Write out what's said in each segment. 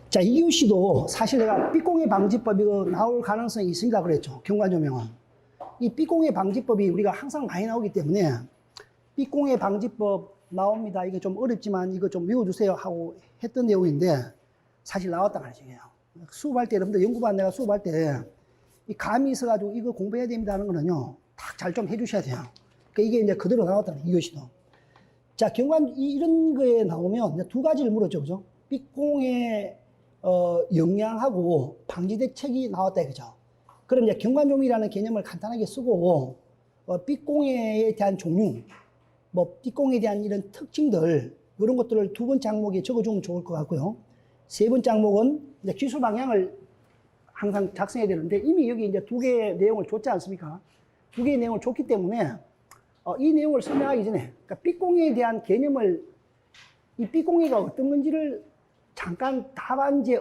자, 이유시도 사실 내가 삐공해 방지법이 나올 가능성이 있습니다 그랬죠. 경관조명은. 이 삐공해 방지법이 우리가 항상 많이 나오기 때문에 삐공해 방지법 나옵니다. 이게 좀 어렵지만 이거 좀 외워주세요 하고 했던 내용인데 사실 나왔단 말이에요. 수업할 때 여러분들 연구반 내가 수업할 때 이 감이 있어가지고 이거 공부해야 됩니다 하는 거는요. 딱 잘 좀 해주셔야 돼요. 그러니까 이게 이제 그대로 나왔다는 거예요. 이유시도. 자, 경관 이런 거에 나오면 이제 두 가지를 물었죠. 그죠? 삐공해 영향하고 방지 대책이 나왔다 이거죠. 그럼 이제 경관조명이라는 개념을 간단하게 쓰고 삐공해에 대한 종류, 뭐 삐공해에 대한 이런 특징들 이런 것들을 두 번째 항목에 적어주면 좋을 것 같고요. 세 번째 항목은 이제 기술 방향을 항상 작성해야 되는데 이미 여기 이제 두 개의 내용을 줬지 않습니까? 두 개의 내용을 줬기 때문에 이 내용을 설명하기 전에 그러니까 삐공해에 대한 개념을 이 삐공해가 어떤 건지를 잠깐 답안지에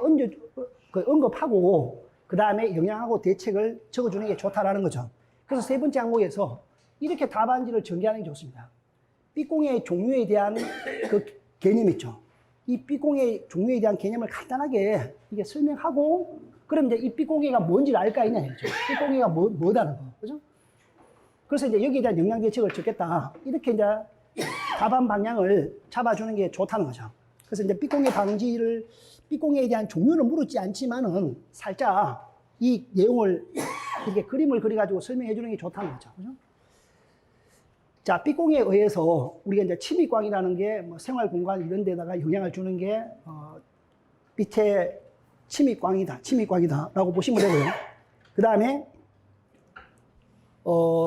언급하고 그 다음에 영향하고 대책을 적어주는 게 좋다라는 거죠. 그래서 세 번째 항목에서 이렇게 답안지를 전개하는 게 좋습니다. 삐공해 종류에 대한 그 개념 있죠. 이 삐공해 종류에 대한 개념을 간단하게 이게 설명하고 그럼 이제 이 삐공해가 뭔지를 알 거 아니냐 이거죠. 삐공해가 뭐다는 거, 그죠? 그래서 이제 여기에 대한 영향 대책을 적겠다. 이렇게 이제 답안 방향을 잡아주는 게 좋다는 거죠. 그래서 이제 삐공해에 대한 종류를 물었지 않지만은 살짝 이 내용을 이렇게 그림을 그려가지고 설명해 주는 게 좋다는 거죠. 그죠? 자, 삐공해에 의해서 우리가 이제 침입광이라는 게 뭐 생활 공간 이런 데다가 영향을 주는 게, 밑에 침입광이다라고 보시면 되고요. 그 다음에,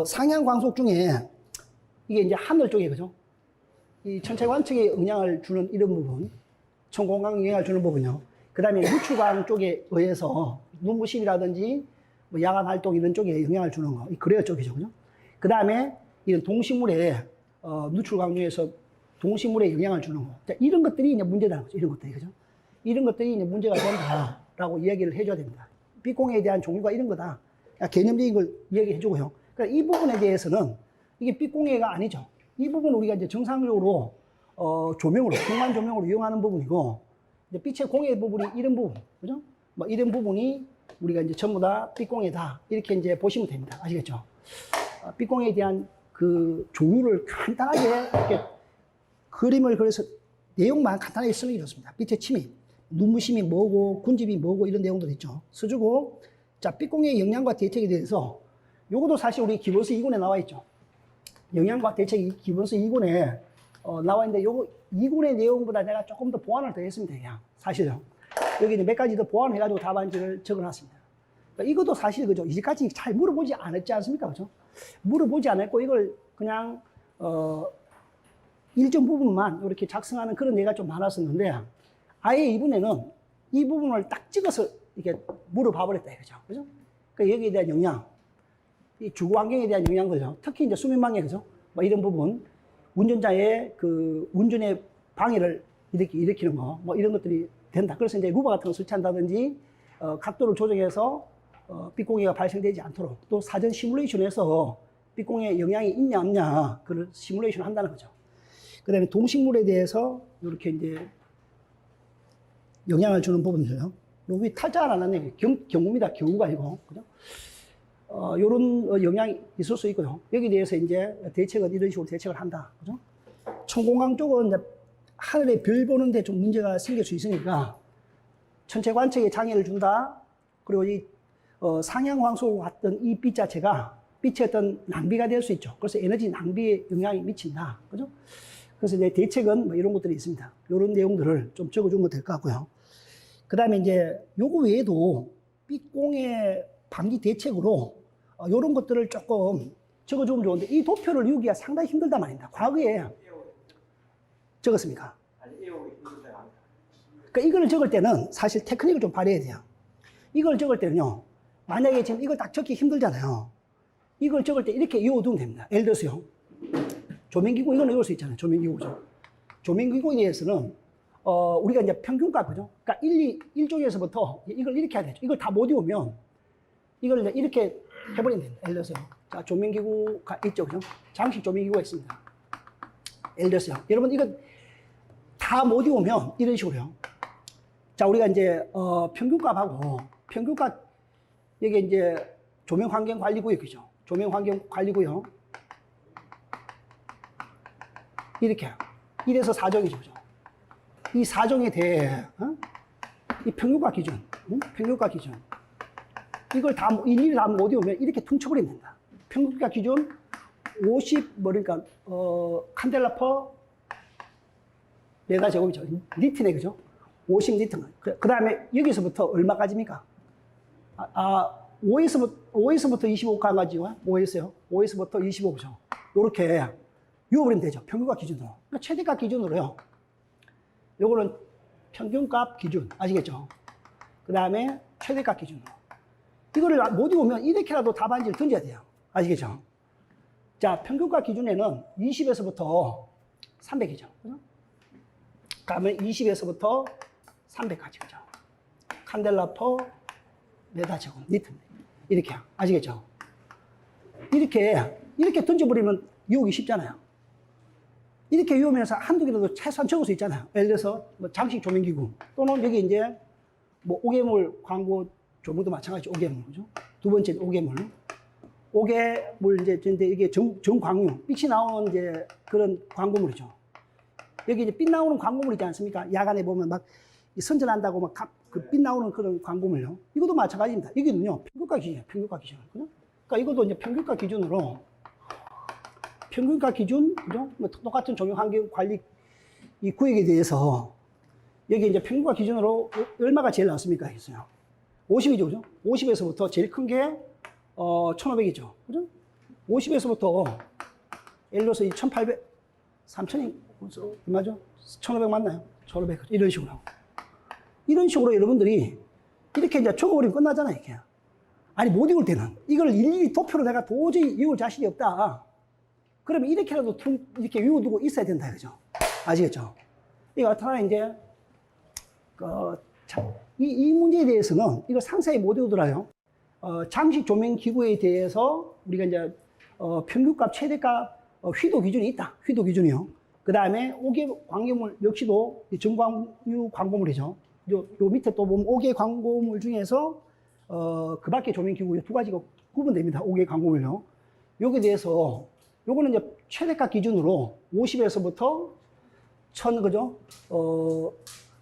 상향 광속 중에 이게 이제 하늘 쪽에, 그죠? 이 천체 관측에 영향을 주는 이런 부분, 천공광 영향을 주는 부분이요. 그 다음에 누출광 쪽에 의해서 눈부심이라든지 뭐 야간 활동 이런 쪽에 영향을 주는 거, 이 그레어 쪽이죠, 그죠? 그 다음에 이런 동식물에 누출광 중에서 동식물에 영향을 주는 거, 자, 이런 것들이 이제 문제라는 거죠. 이런 것들이, 그죠? 이런 것들이 이제 문제가 된다라고 이야기를 해줘야 됩니다. 삐공해에 대한 종류가 이런 거다. 개념적인 걸 이야기해주고요. 그러니까 이 부분에 대해서는 이게 삐공해가 아니죠. 이 부분은 우리가 이제 정상적으로 조명으로, 경관 조명으로 이용하는 부분이고, 이제 빛의 공해 부분이 이런 부분, 그죠? 뭐 이런 부분이 우리가 이제 전부 다 삐공해다. 이렇게 이제 보시면 됩니다. 아시겠죠? 삐공해에 대한 그 종류를 간단하게 이렇게 그림을 그려서 내용만 간단하게 쓰는 게 좋습니다. 빛의 침입, 눈부심이 뭐고, 군집이 뭐고 이런 내용들 있죠. 써주고, 자, 삐공해의 영향과 대책에 대해서 요것도 사실 우리 기본서 2권에 나와 있죠. 영향과 대책이 기본서 2권에 나와 있는데 요거 2권의 내용보다 내가 조금 더 보완을 더 했습니다. 그냥 사실은 여기 이제 몇 가지 더 보완해가지고 답안지를 적어놨습니다. 그러니까 이것도 사실 그죠. 이제까지 잘 물어보지 않았지 않습니까, 그죠? 물어보지 않았고 이걸 그냥 일정 부분만 이렇게 작성하는 그런 예가 좀 많았었는데 아예 이번에는 이 부분을 딱 찍어서 이렇게 물어봐 버렸다 이거죠, 그죠? 그러니까 여기에 대한 영향, 이 주거 환경에 대한 영향들죠. 특히 이제 수면 방해, 그죠? 뭐 이런 부분, 운전자의 그 운전의 방해를 일으키는 거, 뭐 이런 것들이 된다. 그래서 이제 루버 같은 거 설치한다든지, 각도를 조정해서, 삐공해가 발생되지 않도록 또 사전 시뮬레이션에서 삐공해 영향이 있냐, 없냐, 그걸 시뮬레이션을 한다는 거죠. 그 다음에 동식물에 대해서 이렇게 이제 영향을 주는 부분들요. 여기 탈자가 안 났네. 경우입니다. 경우가 아니고. 그죠? 요런 영향이 있을 수 있고요. 여기에 대해서 이제 대책은 이런 식으로 대책을 한다. 그죠? 천공광 쪽은 이제 하늘에 별 보는데 좀 문제가 생길 수 있으니까 천체 관측에 장애를 준다. 그리고 이 상향광속으로 왔던 이 빛 자체가 빛의 어떤 낭비가 될 수 있죠. 그래서 에너지 낭비에 영향이 미친다. 그죠? 그래서 이제 대책은 뭐 이런 것들이 있습니다. 이런 내용들을 좀 적어주면 될 것 같고요. 그 다음에 이제 요거 외에도 삐공해 방지 대책으로 이런 것들을 조금 적어주면 좋은데 이 도표를 이루기가 상당히 힘들단 말입니다. 과거에 적었습니까? 그러니까 이걸 적을 때는 사실 테크닉을 좀 발휘해야 돼요. 이걸 적을 때는요, 만약에 지금 이걸 딱 적기 힘들잖아요. 이걸 적을 때 이렇게 이어두면 됩니다. 예를 들어서요, 조명기구 이건 이럴 수 있잖아요. 조명기구죠. 조명기구에 대해서는 우리가 이제 평균값, 그죠? 그러니까 1쪽에서부터 이걸 이렇게 해야 되죠. 이걸 다 못 이으면 이걸 이제 이렇게 해버리면 됩니다. 예를 들어서. 자, 조명기구가 있죠. 그죠? 장식 조명기구가 있습니다. 예를 들어서요. 여러분, 이거 다 못 이오면 이런 식으로요. 자, 우리가 이제, 평균값하고, 평균값, 여기 이제 조명환경관리구역, 그죠? 조명환경관리구역. 이렇게. 1에서 4종이죠. 그죠? 이 4종에 대해, 이 평균값 기준, 평균값 기준. 이걸 다, 일일이 다 못 이오면 이렇게 퉁쳐버리면 된다. 평균값 기준 50, 그러니까, 칸델라 퍼 메가 제곱이죠. 니트네, 그죠? 50니트. 그 다음에 여기서부터 얼마까지입니까? 5에서부터 25까지가 5에서요. 5에서부터 25죠. 요렇게 이어버리면 되죠. 평균값 기준으로. 그러니까 최대값 기준으로요. 요거는 평균값 기준. 아시겠죠? 그 다음에 최대값 기준으로. 이거를 못 이오면 이렇게라도 답안지를 던져야 돼요. 아시겠죠? 자, 평균값 기준에는 20에서부터 300이죠. 그죠? 그러면 20에서부터 300까지, 그죠? 칸델라 퍼 메다 제곱, 니트입니다. 이렇게. 아시겠죠? 이렇게 던져버리면 이오기 쉽잖아요. 이렇게 이오면서 한두 개라도 최소한 적을 수 있잖아요. 예를 들어서 뭐 장식 조명기구 또는 여기 이제 뭐 오개물 광고 조명도 마찬가지죠. 오개물, 그죠? 두 번째 오개물. 오개물 이제 이게 정광유, 빛이 나오는 이제 그런 광고물이죠. 여기 이제 빛 나오는 광고물 있지 않습니까? 야간에 보면 막 선전한다고 막 그 빛 나오는 그런 광고물요. 이것도 마찬가지입니다. 여기는요, 평균값 기준이에요. 평균값 기준. 그죠? 그러니까 이것도 이제 평균값 기준으로, 평균값 기준, 그죠? 뭐 똑같은 조명 환경 관리 이 구역에 대해서 여기 이제 평균값 기준으로 얼마가 제일 많습니까? 했어요. 50이죠. 그죠? 50에서부터 제일 큰 게, 1500이죠. 그죠? 50에서부터, 예를 들어서 이 1800, 3000이, 얼마죠? 1500 맞나요? 1500. 이런 식으로. 이런 식으로 여러분들이 이렇게 이제 적어버리면 끝나잖아요, 이렇게. 아니, 못 읽을 때는. 이걸 일일이 도표로 내가 도저히 읽을 자신이 없다. 그러면 이렇게라도 이렇게 외워두고 있어야 된다, 그죠? 아시겠죠? 이거 나타나는 이제, 이 문제에 대해서는 이거 상세히 못 외우더라요. 장식 조명 기구에 대해서 우리가 이제, 평균값, 최대값, 휘도 기준이 있다. 휘도 기준이요. 그 다음에 오개 광고물 역시도 정광유 광고물이죠. 요 밑에 또 보면 오개 광고물 중에서 그 밖에 조명기구 두 가지가 구분됩니다. 오개 광고물요. 여기에 대해서 요거는 이제 최대값 기준으로 50에서부터 1000 그죠?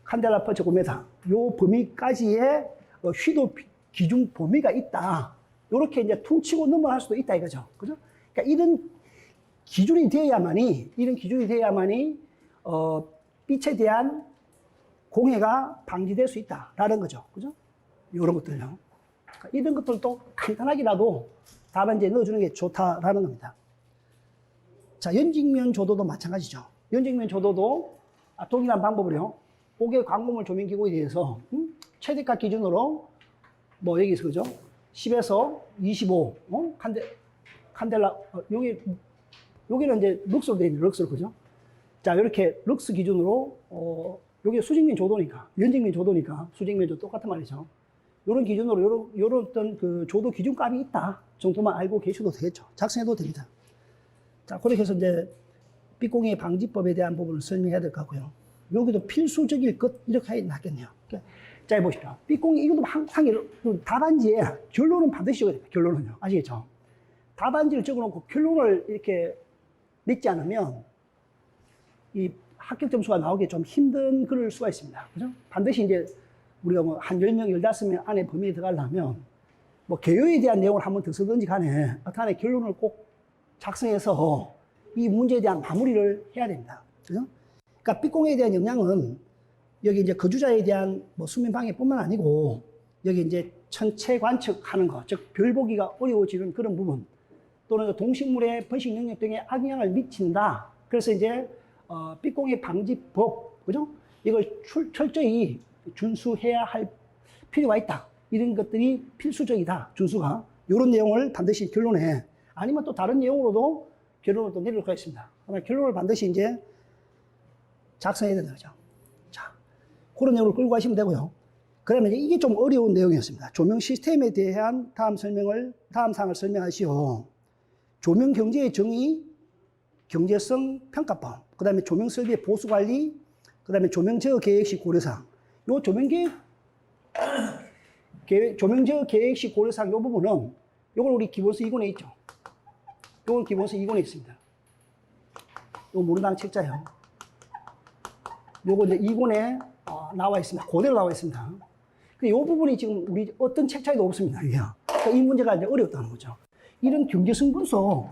칸델라 퍼 제곱미터 요 범위까지의 휘도 기준 범위가 있다. 요렇게 이제 퉁치고 넘어갈 수도 있다 이거죠. 그죠? 그러니까 이런 기준이 되어야만이 빛에 대한 공해가 방지될 수 있다라는 거죠. 그죠? 이런 것들요. 그러니까 이런 것들도 간단하게라도 답안지에 넣어주는 게 좋다라는 겁니다. 자, 연직면 조도도 마찬가지죠. 연직면 조도도 동일한 방법으로요. 오개 광고물 조명기구에 대해서 최대값 기준으로 뭐 여기서 그죠? 10에서 25 칸델라 여기는 이제 럭스로 되어 있는 럭스로 그죠? 자, 이렇게 럭스 기준으로 여기 수직면 조도니까 연직면 조도니까 수직면 조도 똑같은 말이죠. 이런 기준으로 요런 어떤 그 조도 기준값이 있다 정도만 알고 계셔도 되겠죠. 작성해도 됩니다. 자, 그렇게 해서 이제 빛공해 방지법에 대한 부분을 설명해야 될 것 같고요. 여기도 필수적일 것 이렇게 낫겠네요. 자, 보십시오. 빛공해 이것도 항상 답안지에 결론은 반드시 적어야 됩니다. 결론은요. 아시겠죠? 답안지를 적어놓고 결론을 이렇게 맺지 않으면 이 합격 점수가 나오기 좀 힘든 그럴 수가 있습니다. 그죠? 반드시 이제 우리가 뭐 한 10명, 15명 안에 범위에 들어가려면 뭐 개요에 대한 내용을 한번 더 쓰든지 간에 나타내 결론을 꼭 작성해서 이 문제에 대한 마무리를 해야 됩니다. 그죠? 그러니까 빛공해에 대한 영향은 여기 이제 거주자에 대한 뭐 수면 방해뿐만 아니고 여기 이제 천체 관측하는 것, 즉 별 보기가 어려워지는 그런 부분 또는 동식물의 번식 능력 등에 악영향을 미친다. 그래서 이제 빛공해 방지법, 그죠? 이걸 철저히 준수해야 할 필요가 있다. 이런 것들이 필수적이다. 준수가. 이런 내용을 반드시 결론에 아니면 또 다른 내용으로도 결론을 또 내릴 수가 있습니다. 그러나 결론을 반드시 이제 작성해야 된다. 그죠? 자, 그런 내용을 끌고 가시면 되고요. 그러면 이게 좀 어려운 내용이었습니다. 조명 시스템에 대한 다음 사항을 설명하시오. 조명 경제의 정의, 경제성 평가법, 그 다음에 조명 설비의 보수 관리, 그 다음에 조명 제어 계획 시 고려사항. 요 조명 제어 계획 시 고려사항 요 부분은 요걸 우리 기본서 2권에 있죠. 요걸 기본서 2권에 있습니다. 요 문당 책자요. 요거 이제 2권에 나와 있습니다. 그대로 나와 있습니다. 이 부분이 지금 우리 어떤 책 차이도 없습니다. 그러니까 이 문제가 이제 어렵다는 거죠. 이런 경제성 분석,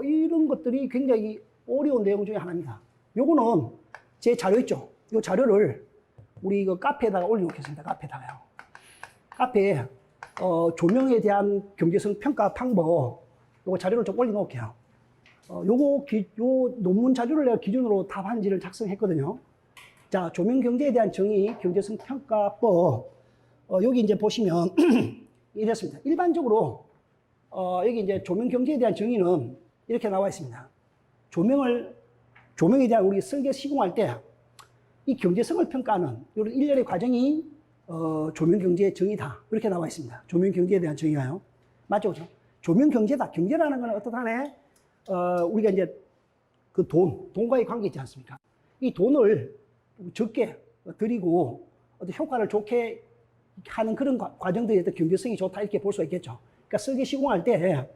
이런 것들이 굉장히 어려운 내용 중에 하나입니다. 요거는 제 자료 있죠. 요 자료를 우리 이거 카페에다가 올려놓겠습니다. 카페에다가요. 카페에 조명에 대한 경제성 평가 방법, 요거 자료를 좀 올려놓을게요. 요 논문 자료를 내가 기준으로 답안지를 작성했거든요. 자, 조명 경제에 대한 정의, 경제성 평가법. 여기 이제 보시면 이랬습니다. 일반적으로 여기 이제 조명 경제에 대한 정의는 이렇게 나와 있습니다. 조명에 대한 우리 설계 시공할 때 이 경제성을 평가하는 이런 일련의 과정이 조명 경제의 정의다. 이렇게 나와 있습니다. 조명 경제에 대한 정의가요. 맞죠, 그죠? 조명 경제다. 경제라는 건 어떻다네? 우리가 이제 그 돈과의 관계 있지 않습니까? 이 돈을 적게 들이고 어떤 효과를 좋게 하는 그런 과정들이 어떤 경제성이 좋다 이렇게 볼 수 있겠죠. 그러니까 설계 시공할 때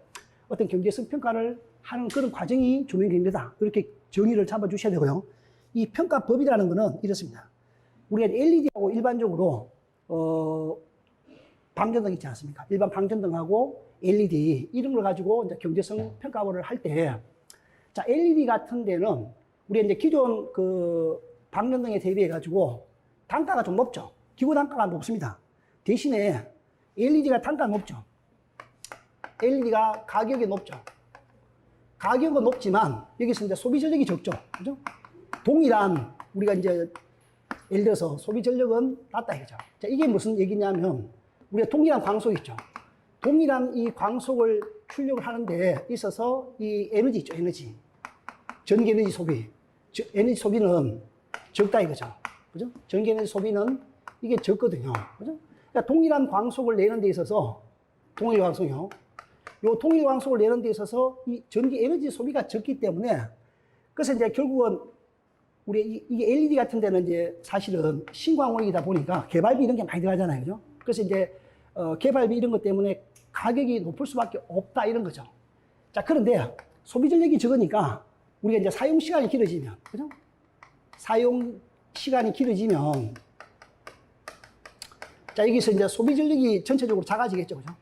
어떤 경제성 평가를 하는 그런 과정이 조명 경제다. 이렇게 정의를 잡아 주셔야 되고요. 이 평가법이라는 거는 이렇습니다. 우리가 LED하고 일반적으로 방전등 있지 않습니까? 일반 방전등하고 LED 이런 걸 가지고 이제 경제성 평가를 할 때, 자 LED 같은 데는 우리 이제 기존 그 방전등에 대비해 가지고 단가가 좀 높죠. 기본 단가가 높습니다. 대신에 LED가 단가가 높죠. LED가 가격이 높죠. 가격은 높지만 여기서 이제 소비 전력이 적죠. 그죠? 동일한 우리가 이제 예를 들어서 소비 전력은 낮다 이거죠. 자, 이게 무슨 얘기냐면 우리가 동일한 광속 있죠. 동일한 이 광속을 출력을 하는 데 있어서 이 에너지 있죠. 에너지. 전기 에너지 소비. 에너지 소비는 적다 이거죠. 그죠? 전기 에너지 소비는 이게 적거든요. 그죠? 그러니까 동일한 광속을 내는 데 있어서 동일 광속이요. 요 동일 광속을 내는 데 있어서 이 전기 에너지 소비가 적기 때문에 그래서 이제 결국은 우리 이게 LED 같은 데는 이제 사실은 신광원이다 보니까 개발비 이런 게 많이 들어가잖아요. 그죠? 그래서 이제 개발비 이런 것 때문에 가격이 높을 수밖에 없다 이런 거죠. 자, 그런데 소비 전력이 적으니까 우리가 이제 사용 시간이 길어지면, 그죠? 사용 시간이 길어지면 자, 여기서 이제 소비 전력이 전체적으로 작아지겠죠. 그죠?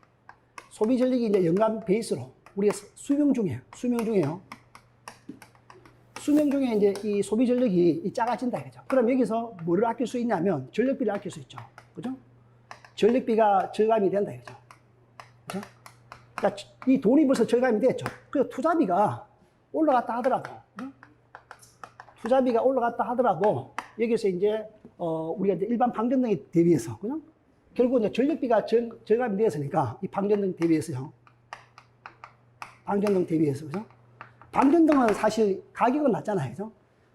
소비 전력이 이제 연간 베이스로 우리가 수명 중에요. 수명 중에 이제 이 소비 전력이 작아진다 이거죠. 그럼 여기서 뭐를 아낄 수 있냐면 전력비를 아낄 수 있죠. 그죠? 전력비가 절감이 된다 이거죠. 그죠? 그러니까 이 돈이 벌써 절감이 됐죠. 그래서 투자비가 올라갔다 하더라도, 그죠? 투자비가 올라갔다 하더라도 여기서 이제 우리가 이제 일반 방전등에 대비해서, 그죠? 결국 이제 전력비가 절감이 되었으니까 이 방전등 대비해서요. 방전등 대비해서, 그죠? 방전등은 사실 가격은 낮잖아요. 그죠?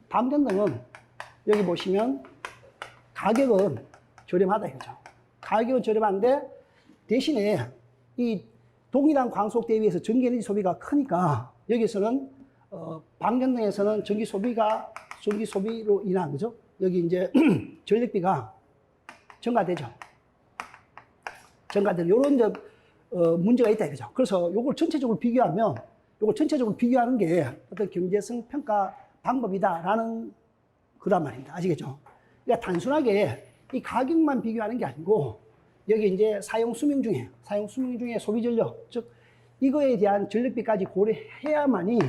방전등은 여기 보시면 가격은 저렴하다 이거죠. 가격은 저렴한데 대신에 이 동일한 광속 대비해서 전기 에너지 소비가 크니까 여기서는 방전등에서는 전기 소비로 인한 거죠. 여기 이제 전력비가 증가되죠. 이런 이제 문제가 있다 이거죠. 그래서 요걸 전체적으로 비교하면 요걸 전체적으로 비교하는 게 어떤 경제성 평가 방법이다라는 거란 말입니다. 아시겠죠? 그러니까 단순하게 이 가격만 비교하는 게 아니고 여기 이제 사용 수명 중에 소비 전력, 즉 이거에 대한 전력비까지 고려해야만이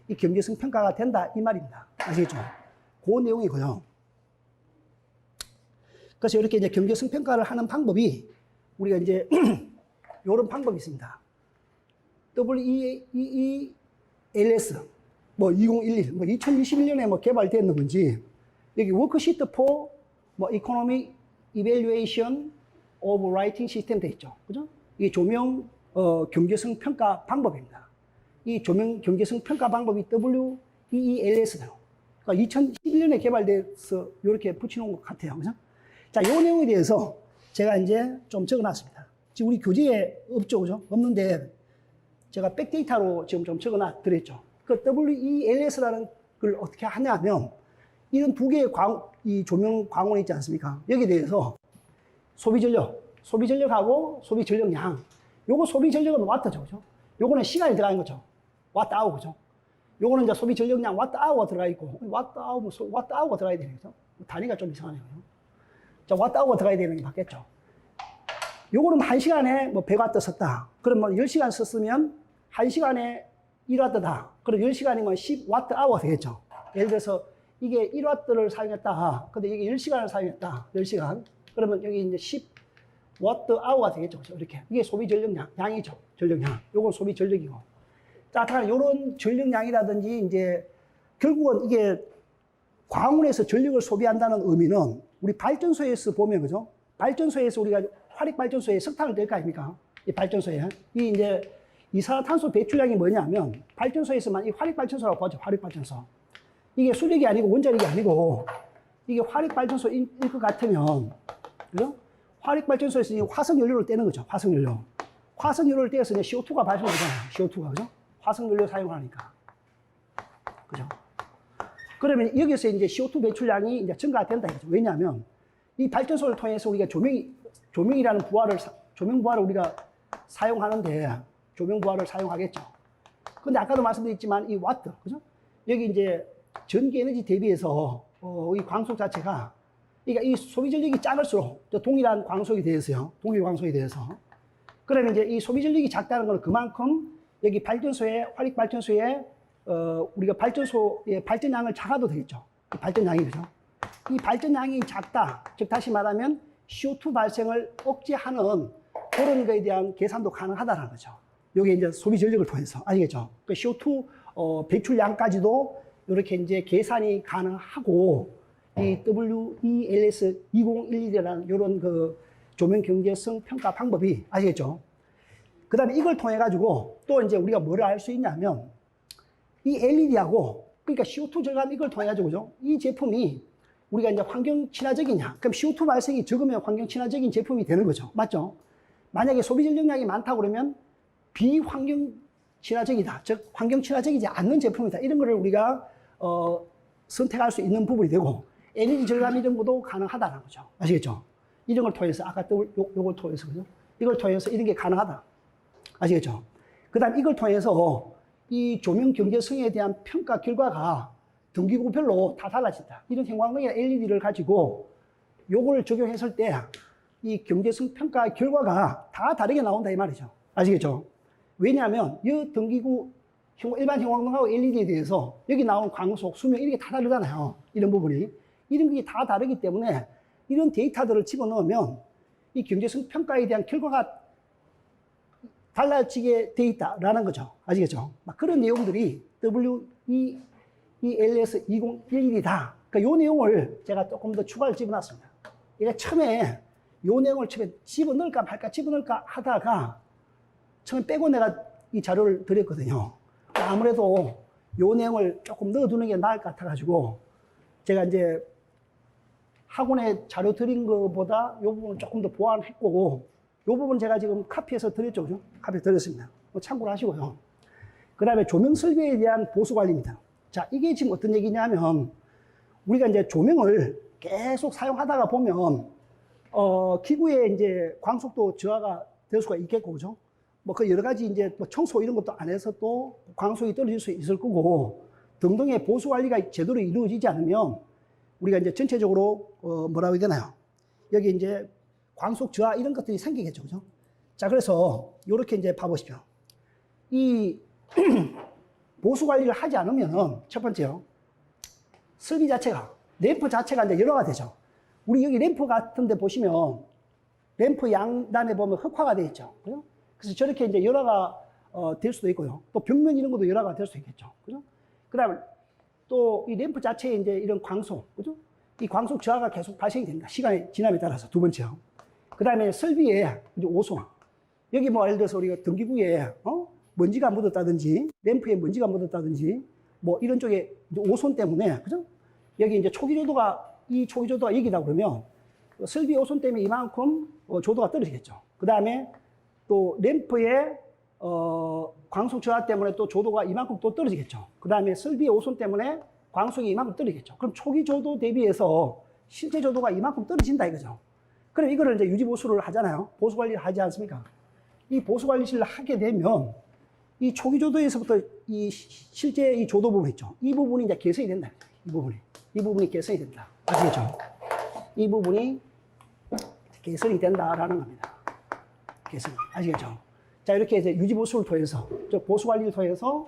이 경제성 평가가 된다 이 말입니다. 아시겠죠? 그 내용이고요. 그래서 이렇게 이제 경제성 평가를 하는 방법이 우리가 이제 이런 방법이 있습니다. WEELS, 뭐 2011, 뭐 2021년에 뭐 개발됐는 건지, 여기 워크시트 4, 뭐 Economic Evaluation of Lighting System 돼 있죠. 그죠? 이게 조명, 경제성 평가 방법입니다. 이 조명 경제성 평가 방법이 WEELS예요. 그러니까 2011년에 개발돼서 이렇게 붙여놓은 것 같아요. 그죠? 자, 이 내용에 대해서 제가 이제 좀 적어놨습니다. 지금 우리 교재에 없죠, 그죠? 없는데 제가 백데이터로 지금 좀 적어놔 드렸죠. 그 WELS라는 걸 어떻게 하냐면 이런 두 개의 이 조명 광원이 있지 않습니까? 여기에 대해서 소비 전력하고 소비 전력량. 요거 소비 전력은 와트죠, 그죠? 요거는 시간이 들어가는 거죠. 와트 아워, 그죠? 요거는 이제 소비 전력량 와트 아워가 들어가 있고, 와트 아워가 들어가야 되는 거죠. 단위가 좀 이상하네요. 자, 와트 아워가 들어가야 되는 게 맞겠죠. 요거는 1시간에 뭐 100와트 썼다. 그럼 뭐 10시간 썼으면 1시간에 1와트다. 그럼 10시간이면 10와트 아워가 되겠죠. 예를 들어서 이게 1와트를 사용했다. 근데 이게 10시간을 사용했다. 10시간. 그러면 여기 이제 10와트 아워가 되겠죠. 이렇게. 이게 소비 전력량, 양이죠. 전력량. 요건 소비 전력이고. 자, 다만 요런 전력량이라든지 이제 결국은 이게 광원에서 전력을 소비한다는 의미는 우리 발전소에서 보면, 그죠? 발전소에서 우리가 화력발전소에 석탄을 댈 거 아닙니까? 이 발전소에. 이 이제 이산화탄소 배출량이 뭐냐면 발전소에서만 이 화력발전소라고 보죠. 화력발전소. 이게 수력이 아니고 원자력이 아니고 이게 화력발전소일 것 같으면, 그죠? 화력발전소에서 이 화석연료를 떼는 거죠. 화석연료. 화석연료를 떼어서 이제 CO2가 발생되잖아요. CO2가, 그죠? 화석연료 사용하니까. 그죠? 그러면 여기서 이제 CO2 배출량이 이제 증가가 된다 이거죠. 왜냐하면 이 발전소를 통해서 우리가 조명이라는 조명 부하를 우리가 사용하는데, 조명 부하를 사용하겠죠. 근데 아까도 말씀드렸지만 이 와트, 그죠? 여기 이제 전기 에너지 대비해서 이 광속 자체가, 그러니까 이 소비 전력이 작을수록 동일한 광속이 되어서요. 동일 광속이 되어서. 그러면 이제 이 소비 전력이 작다는 건 그만큼 여기 발전소에, 화력 발전소에 우리가 발전소의 발전량을 작아도 되겠죠. 발전량이, 그죠? 이 발전량이 작다. 즉 다시 말하면 CO2 발생을 억제하는 그런 거에 대한 계산도 가능하다는 거죠. 여기 이제 소비 전력을 통해서. 아시겠죠? 그 CO2 배출량까지도 이렇게 이제 계산이 가능하고, 이 WELS 2011이라는 이런 그 조명 경제성 평가 방법이, 아시겠죠? 그 다음에 이걸 통해 가지고 또 이제 우리가 뭐를 알 수 있냐면 이 LED하고, 그러니까 CO2 절감 이걸 통해 가지고, 그죠? 이 제품이 우리가 이제 환경 친화적이냐? 그럼 CO2 발생이 적으면 환경 친화적인 제품이 되는 거죠. 맞죠? 만약에 소비 전력량이 많다고 그러면 비환경 친화적이다. 즉, 환경 친화적이지 않는 제품이다. 이런 거를 우리가, 선택할 수 있는 부분이 되고, 에너지 절감 이런 것도 가능하다는 거죠. 아시겠죠? 이런 걸 통해서, 아까 또 요걸 통해서, 그죠? 이걸 통해서 이런 게 가능하다. 아시겠죠? 그 다음 이걸 통해서 이 조명 경제성에 대한 평가 결과가 등기구별로 다 달라진다. 이런 형광등이나 LED를 가지고 요걸 적용했을 때 이 경제성 평가 결과가 다 다르게 나온다 이 말이죠. 아시겠죠? 왜냐하면 이 등기구 일반 형광등하고 LED에 대해서 여기 나온 광속, 수명 이렇게 다 다르잖아요. 이런 부분이. 이런 게 다 다르기 때문에 이런 데이터들을 집어넣으면 이 경제성 평가에 대한 결과가 달라지게 돼 있다라는 거죠. 아시겠죠? 막 그런 내용들이 WELS 2011이다. 그러니까 이 내용을 제가 조금 더 추가를 집어놨습니다. 이게 처음에 이 내용을 처음에 집어넣을까 말까 집어넣을까 하다가 처음에 빼고 내가 이 자료를 드렸거든요. 아무래도 이 내용을 조금 넣어두는 게 나을 것 같아가지고 제가 이제 학원에 자료 드린 것보다 이 부분을 조금 더 보완했고, 이 부분 제가 지금 카피해서 드렸죠. 그죠? 카피 드렸습니다. 참고를 하시고요. 그 다음에 조명 설비에 대한 보수 관리입니다. 자, 이게 지금 어떤 얘기냐면, 우리가 이제 조명을 계속 사용하다가 보면, 기구에 이제 광속도 저하가 될 수가 있겠고, 그죠? 뭐 그 여러 가지 이제 뭐 청소 이런 것도 안 해서 또 광속이 떨어질 수 있을 거고, 등등의 보수 관리가 제대로 이루어지지 않으면, 우리가 이제 전체적으로, 뭐라고 해야 되나요? 여기 이제 광속 저하 이런 것들이 생기겠죠. 그죠? 자, 그래서 이렇게 이제 봐보십시오. 이 보수 관리를 하지 않으면은 첫 번째요. 설비 자체가, 램프 자체가 이제 열화가 되죠. 우리 여기 램프 같은 데 보시면 램프 양단에 보면 흑화가 되어 있죠. 그죠? 그래서 저렇게 이제 열화가 될 수도 있고요. 또 벽면 이런 것도 열화가 될 수 있겠죠. 그죠? 그 다음에 또 이 램프 자체에 이제 이런 광속, 그죠? 이 광속 저하가 계속 발생이 됩니다. 시간이 지남에 따라서 두 번째요. 그 다음에 설비에 이제 오손. 여기 뭐 예를 들어서 우리가 등기구에 먼지가 묻었다든지 램프에 먼지가 묻었다든지 뭐 이런 쪽에 이제 오손 때문에, 그죠? 여기 이제 초기조도가, 이 초기조도가 여기다 그러면 설비 오손 때문에 이만큼 조도가 떨어지겠죠. 그 다음에 또 램프의 광속 저하 때문에 또 조도가 이만큼 또 떨어지겠죠. 그 다음에 설비의 오손 때문에 광속이 이만큼 떨어지겠죠. 그럼 초기 조도 대비해서 실제 조도가 이만큼 떨어진다 이거죠. 그럼 이거를 이제 유지 보수를 하잖아요. 보수 관리를 하지 않습니까? 이 보수 관리를 하게 되면 이 초기 조도에서부터 이 실제 이 조도 부분 있죠. 이 부분이 이제 개선이 된다. 이 부분이 개선이 된다. 아시겠죠? 이 부분이 개선이 된다라는 겁니다. 개선. 아시겠죠? 자, 이렇게 이제 유지 보수를 통해서, 보수 관리를 통해서,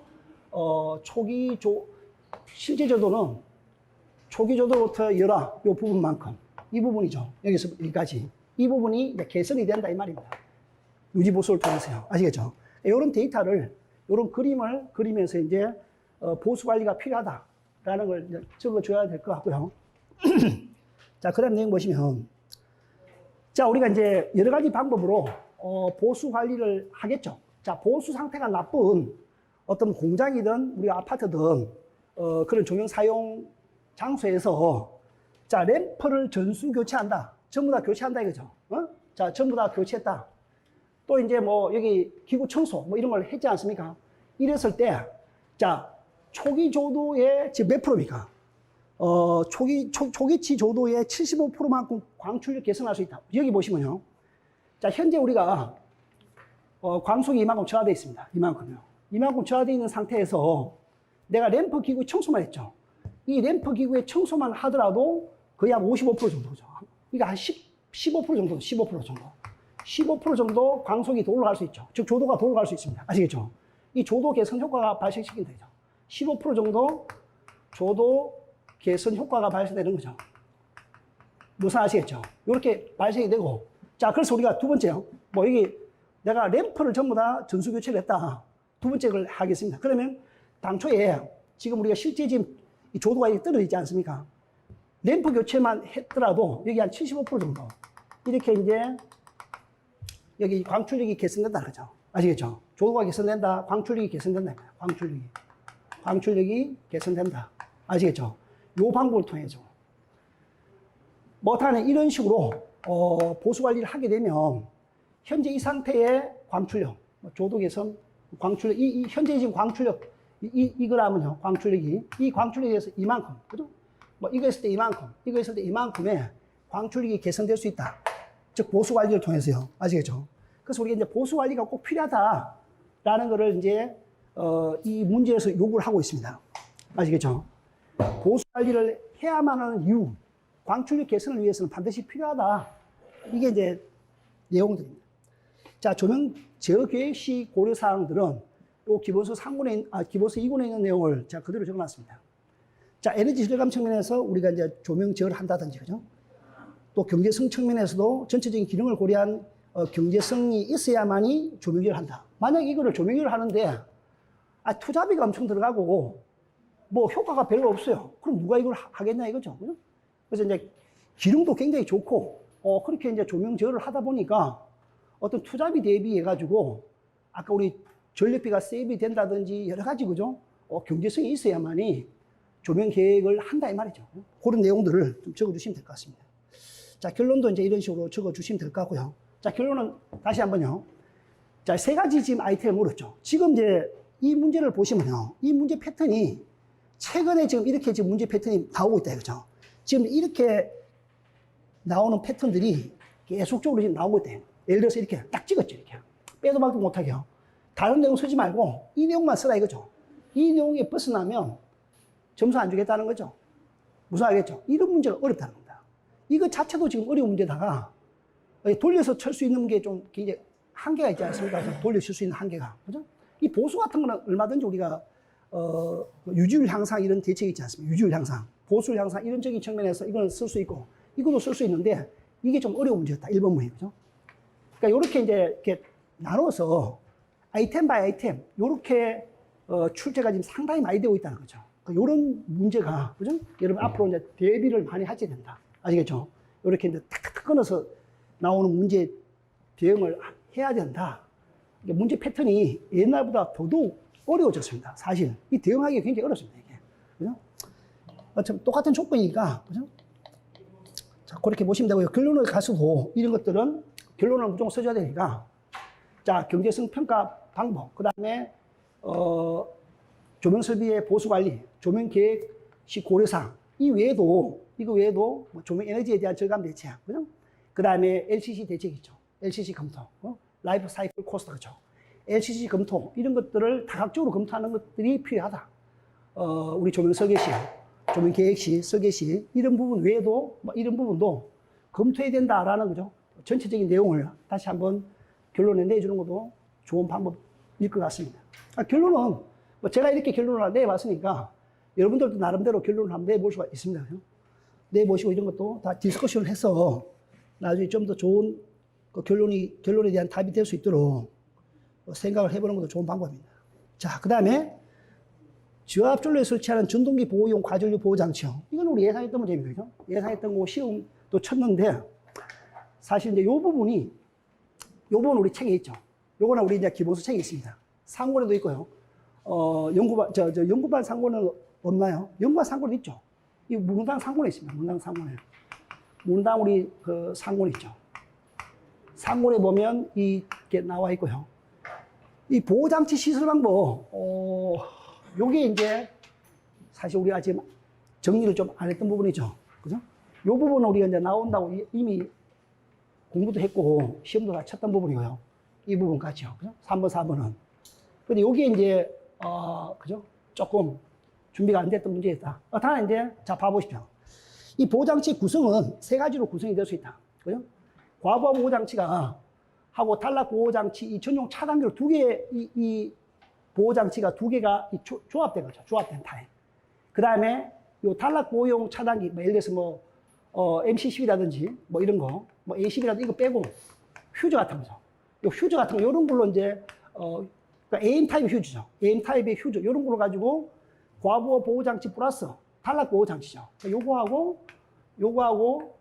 실제 조도는 초기 조도부터 열화, 이 부분만큼, 이 부분이죠. 여기서 여기까지. 이 부분이 이제 개선이 된다, 이 말입니다. 유지 보수를 통해서요. 아시겠죠? 이런 데이터를, 이런 그림을 그리면서 이제, 보수 관리가 필요하다라는 걸 이제 적어줘야 될 것 같고요. 자, 그 다음 내용 보시면, 자, 우리가 이제 여러 가지 방법으로 보수 관리를 하겠죠. 자, 보수 상태가 나쁜 어떤 공장이든 우리 아파트든 그런 조명 사용 장소에서 자, 램프를 전수 교체한다. 전부 다 교체한다 이거죠. 자, 전부 다 교체했다. 또 이제 뭐 여기 기구 청소 뭐 이런 걸 했지 않습니까? 이랬을 때, 자, 초기 조도의 지금 몇 프로입니까? 초기치 조도의 75%만큼 광출력 개선할 수 있다. 여기 보시면요. 자, 현재 우리가, 광속이 이만큼 저하되어 있습니다. 이만큼요. 이만큼 저하되어 있는 상태에서 내가 램프 기구 청소만 했죠. 이 램프 기구의 청소만 하더라도 거의 한 55% 정도죠. 그러니까 한 15% 정도, 15% 정도. 15% 정도 광속이 더 올라갈 수 있죠. 즉, 조도가 더 올라갈 수 있습니다. 아시겠죠? 이 조도 개선 효과가 발생시킨다. 15% 정도 조도 개선 효과가 발생되는 거죠. 무슨 아시겠죠? 이렇게 발생이 되고, 자, 그래서 우리가 두 번째요. 뭐, 여기 내가 램프를 전부 다 전수 교체를 했다. 두 번째 걸 하겠습니다. 그러면 당초에 지금 우리가 실제 지금 이 조도가 떨어지지 않습니까? 램프 교체만 했더라도 여기 한 75% 정도. 이렇게 이제 여기 광출력이 개선된다는 거죠. 아시겠죠? 조도가 개선된다. 광출력이 개선된다. 광출력이 개선된다. 아시겠죠? 요 방법을 통해서. 못하는 이런 식으로 보수 관리를 하게 되면 현재 이 상태의 광출력, 조도 개선, 광출력, 현재 지금 광출력, 이거라면요, 광출력이, 이 광출력에서 이만큼, 그죠? 뭐 이거 했을 때 이만큼, 이거 했을 때 이만큼의 광출력이 개선될 수 있다. 즉, 보수 관리를 통해서요. 아시겠죠? 그래서 우리가 이제 보수 관리가 꼭 필요하다라는 거를 이제, 이 문제에서 요구를 하고 있습니다. 아시겠죠? 보수 관리를 해야만 하는 이유, 광출력 개선을 위해서는 반드시 필요하다. 이게 이제 내용들입니다. 자, 조명 제어 계획 시 고려 사항들은 요 기본서 3군에, 기본서 2군에 있는 내용을 제가 그대로 적어놨습니다. 자, 에너지 절감 측면에서 우리가 이제 조명 제어를 한다든지, 그죠? 또 경제성 측면에서도 전체적인 기능을 고려한 경제성이 있어야만이 조명 제어를 한다. 만약 이거를 조명 제어를 하는데, 투자비가 엄청 들어가고, 뭐 효과가 별로 없어요. 그럼 누가 이걸 하겠냐 이거죠. 그죠? 그래서 이제 기능도 굉장히 좋고, 그렇게 이제 조명 제어를 하다 보니까 어떤 투자비 대비해가지고, 아까 우리 전력비가 세이브 된다든지 여러 가지, 그죠? 경제성이 있어야만이 조명 계획을 한다 이 말이죠. 그런 내용들을 좀 적어주시면 될 것 같습니다. 자, 결론도 이제 이런 식으로 적어주시면 될 것 같고요. 자, 결론은 다시 한번요. 자, 세 가지 지금 아이템을 물었죠. 지금 이제 이 문제를 보시면요. 이 문제 패턴이 최근에 지금 이렇게 지금 문제 패턴이 나오고 있다 이거죠. 지금 이렇게 나오는 패턴들이 계속적으로 지금 나오고 있대요. 예를 들어서 이렇게 딱 찍었죠. 이렇게. 빼도 박도 못하게요. 다른 내용 쓰지 말고 이 내용만 쓰라 이거죠. 이 내용에 벗어나면 점수 안 주겠다는 거죠. 무슨 알겠죠? 이런 문제가 어렵다는 겁니다. 이거 자체도 지금 어려운 문제다가 돌려서 칠 수 있는 게 좀 굉장히 한계가 있지 않습니까? 돌려칠 수 있는 한계가. 그죠? 이 보수 같은 거는 얼마든지 우리가 유지율 향상 이런 대책이 있지 않습니까? 유지율 향상, 보수율 향상 이런 적인 측면에서 이걸 쓸 수 있고 이것도 쓸 수 있는데 이게 좀 어려운 문제였다. 1번 문제. 그죠? 그러니까 이렇게 이제 이렇게 나눠서 아이템 바이 아이템 이렇게 출제가 지금 상당히 많이 되고 있다는 거죠. 그러니까 이런 문제가 그죠? 여러분 앞으로 이제 대비를 많이 하게 된다. 아시겠죠? 이렇게 이제 탁탁탁 끊어서 나오는 문제 대응을 해야 된다. 문제 패턴이 옛날보다 더더욱 어려워졌습니다. 사실 이 대응하기 굉장히 어렵습니다. 이게 그죠? 어차피 똑같은 조건이니까 그죠? 자, 그렇게 보시면 되고요. 결론을 가서도 이런 것들은 결론을 무조건 써줘야 되니까. 자, 경제성 평가 방법. 그 다음에, 조명 설비의 보수 관리, 조명 계획 시 고려사항. 이거 외에도 뭐 조명 에너지에 대한 절감 대책. 그죠? 그 다음에 LCC 대책 있죠. LCC 검토. 라이프 사이클 코스트. 그죠? LCC 검토. 이런 것들을 다각적으로 검토하는 것들이 필요하다. 우리 조명 설계 시, 조명 계획 시, 설계 시, 이런 부분 외에도, 뭐 이런 부분도 검토해야 된다라는 거죠. 전체적인 내용을 다시 한번 결론에 내주는 것도 좋은 방법일 것 같습니다. 결론은, 뭐 제가 이렇게 결론을 내봤으니까 여러분들도 나름대로 결론을 한번 내볼 수가 있습니다. 내보시고 이런 것도 다 디스커션을 해서 나중에 좀 더 좋은 그 결론에 대한 답이 될 수 있도록 생각을 해보는 것도 좋은 방법입니다. 자, 그 다음에 저압전로에 설치하는 전동기 보호용 과전류 보호장치요. 이건 우리 예상했던 문제입니다. 그죠? 예상했던 거 시험도 쳤는데, 사실 이제 요 부분 우리 책에 있죠. 요거는 우리 이제 기본서 책에 있습니다. 상권에도 있고요. 연구반 상권은 없나요? 연구반 상권은 있죠. 이 문당 상권에 있습니다. 문당 상권에. 문당 우리 그 상권 있죠. 상권에 보면 이게 나와 있고요. 이 보호장치 시설 방법, 요게 이제 사실 우리가 지금 정리를 좀 안 했던 부분이죠. 그죠? 요 부분은 우리가 이제 나온다고 이미 공부도 했고 시험도 다 쳤던 부분이고요. 이 부분까지요. 그죠? 3번, 4번은. 근데 요게 이제, 그죠? 조금 준비가 안 됐던 문제였다. 다만 이제, 자, 봐보십시오. 이 보호장치 구성은 세 가지로 구성이 될 수 있다. 그죠? 과부하 보호장치가 하고 탈락 보호장치 이 전용 차단기로 두 개, 이 보호장치가 두 개가 조합된 거죠. 조합된 타입. 그 다음에 요 탈락 보호용 차단기, 뭐 예를 들어서 뭐, MC10이라든지 뭐 이런 거, 뭐 A10이라든지 이거 빼고 휴저 같은 거죠. 요 휴저 같은 거, 요런 걸로 이제, 그러니까 AM 타입의 휴저죠. AM 타입의 휴저, 요런 걸로 가지고 과부하 보호장치 플러스 탈락 보호장치죠. 요거하고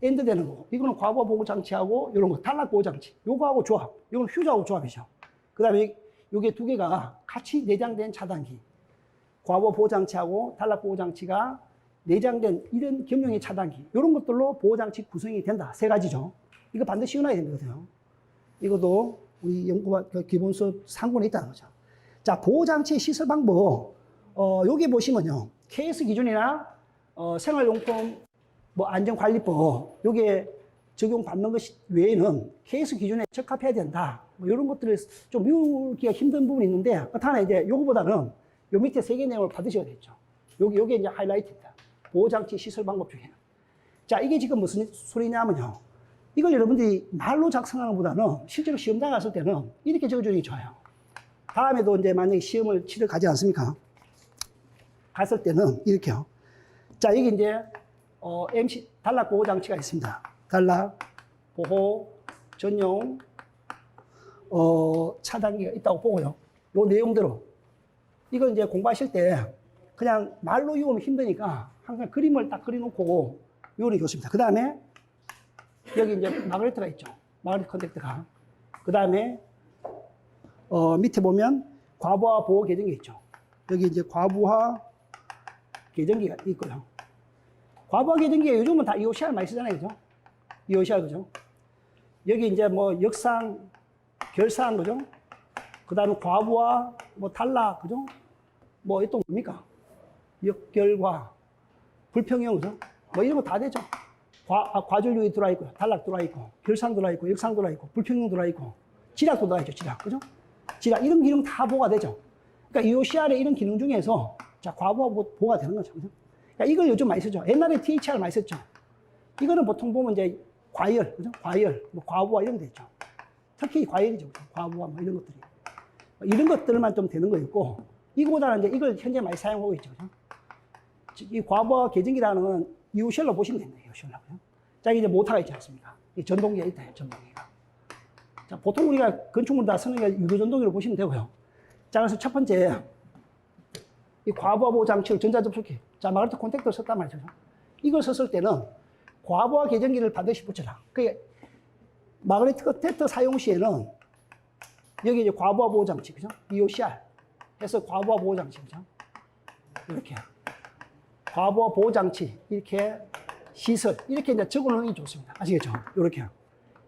엔드 되는 거고, 이거는 과부하 보호장치하고 요런 거, 탈락 보호장치. 요거하고 조합, 요건 휴저하고 조합이죠. 그 다음에 요게 두 개가 같이 내장된 차단기. 과부하 보호장치하고 탈락 보호장치가 내장된 이런 겸용의 차단기. 요런 것들로 보호장치 구성이 된다. 세 가지죠. 이거 반드시 외워놔야 되거든요. 이것도 우리 연구반 기본서 상권에 있다는 거죠. 자, 보호장치 시설 방법. 여기 보시면요. KS 기준이나, 생활용품 뭐 안전관리법, 요게 적용받는 것 외에는 KS 기준에 적합해야 된다. 뭐 이런 것들을 좀 외우기가 힘든 부분이 있는데, 다만 이제 요거보다는 요 밑에 세 개 내용을 받으셔야 되죠. 요게 이제 하이라이트입니다. 보호장치 시설 방법 중에는. 자, 이게 지금 무슨 소리냐면요. 이걸 여러분들이 말로 작성하는 것보다는 실제로 시험장 갔을 때는 이렇게 적어주는 게 좋아요. 다음에도 이제 만약에 시험을 치러 가지 않습니까? 갔을 때는 이렇게요. 자, 여기 이제, MC, 단락 보호 장치가 있습니다. 단락 보호 전용, 차단기가 있다고 보고요. 요 내용대로. 이거 이제 공부하실 때 그냥 말로 외우면 힘드니까 항상 그림을 딱 그려놓고 외우는 게 좋습니다. 그 다음에 여기 이제 마그네트가 있죠. 마그네트 컨택터가. 그 다음에, 밑에 보면 과부하 보호 계정기 있죠. 여기 이제 과부하 계정기가 있고요. 과부하 계정기가 요즘은 다 EOCR 많이 쓰잖아요. 그죠? EOCR, 그죠? 여기 이제 뭐 역상, 결상, 그죠? 그 다음에 과부하, 뭐 탈락, 그죠? 뭐 또 뭡니까? 역결과, 불평형, 그죠? 뭐 이런 거 다 되죠. 과전류이 들어와 있고요. 탈락 들어와 있고, 결상 들어와 있고, 역상 들어와 있고, 불평형 들어와 있고, 지락도 들어와 있죠. 지락, 그죠? 지락, 이런 기능 다 보호가 되죠. 그러니까 EOCR의 이런 기능 중에서 자, 과부하 보호가 되는 거죠. 그죠? 그러니까 이걸 요즘 많이 쓰죠. 옛날에 THR 많이 썼죠. 이거는 보통 보면 이제 과열, 그죠? 과열, 뭐 과부하 이런 게 있죠. 특히 과열이죠. 그죠? 과부하 뭐 이런 것들이. 이런 것들만 좀 되는 거였고, 이거보다는 이제 이걸 현재 많이 사용하고 있죠. 그죠? 이 과부하 계정기라는 건 EOCR로 보시면 됩니다. EOCR로. 자, 이제 모터가 있지 않습니까? 이 전동기가 있다. 전동기가. 자, 보통 우리가 건축물 다 쓰는 게 유도전동기로 보시면 되고요. 자, 그래서 첫 번째, 이 과부하 보호 장치를 전자접촉기. 자, 마그네틱 콘택터를 썼단 말이죠. 이걸 썼을 때는 과부하 계정기를 반드시 붙여라. 그게 마그네틱 콘택터 사용 시에는 여기 이제 과부하 보호 장치, 그죠? EOCR 해서 과부하 보호 장치, 그죠? 이렇게. 과부하 보호 장치, 이렇게 시설, 이렇게 이제 적어 놓는 게 좋습니다. 아시겠죠? 이렇게.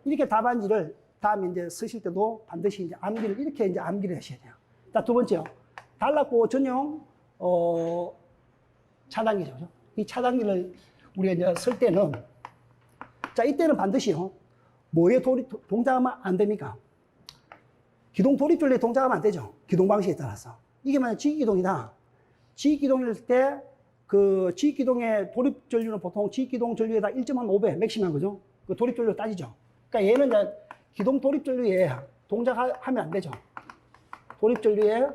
이렇게 답안지를 다음에 이제 쓰실 때도 반드시 이제 암기를, 이렇게 이제 암기를 하셔야 돼요. 자, 두 번째요. 단락보호 전용, 차단기죠. 이 차단기를 우리가 이제 쓸 때는, 자, 이때는 반드시요. 뭐에 동작하면 안 됩니까? 기동 돌입전류에 동작하면 안 되죠. 기동 방식에 따라서. 이게 만약 지기기동이다. 지기기동일 때, 그 지기기동의 돌입전류는 보통 지기동 전류에다 1.5배 맥시멈 그죠? 그 돌입전류 따지죠. 그러니까 얘는 이제 기동 돌입전류에 동작하면 안 되죠. 돌입전류에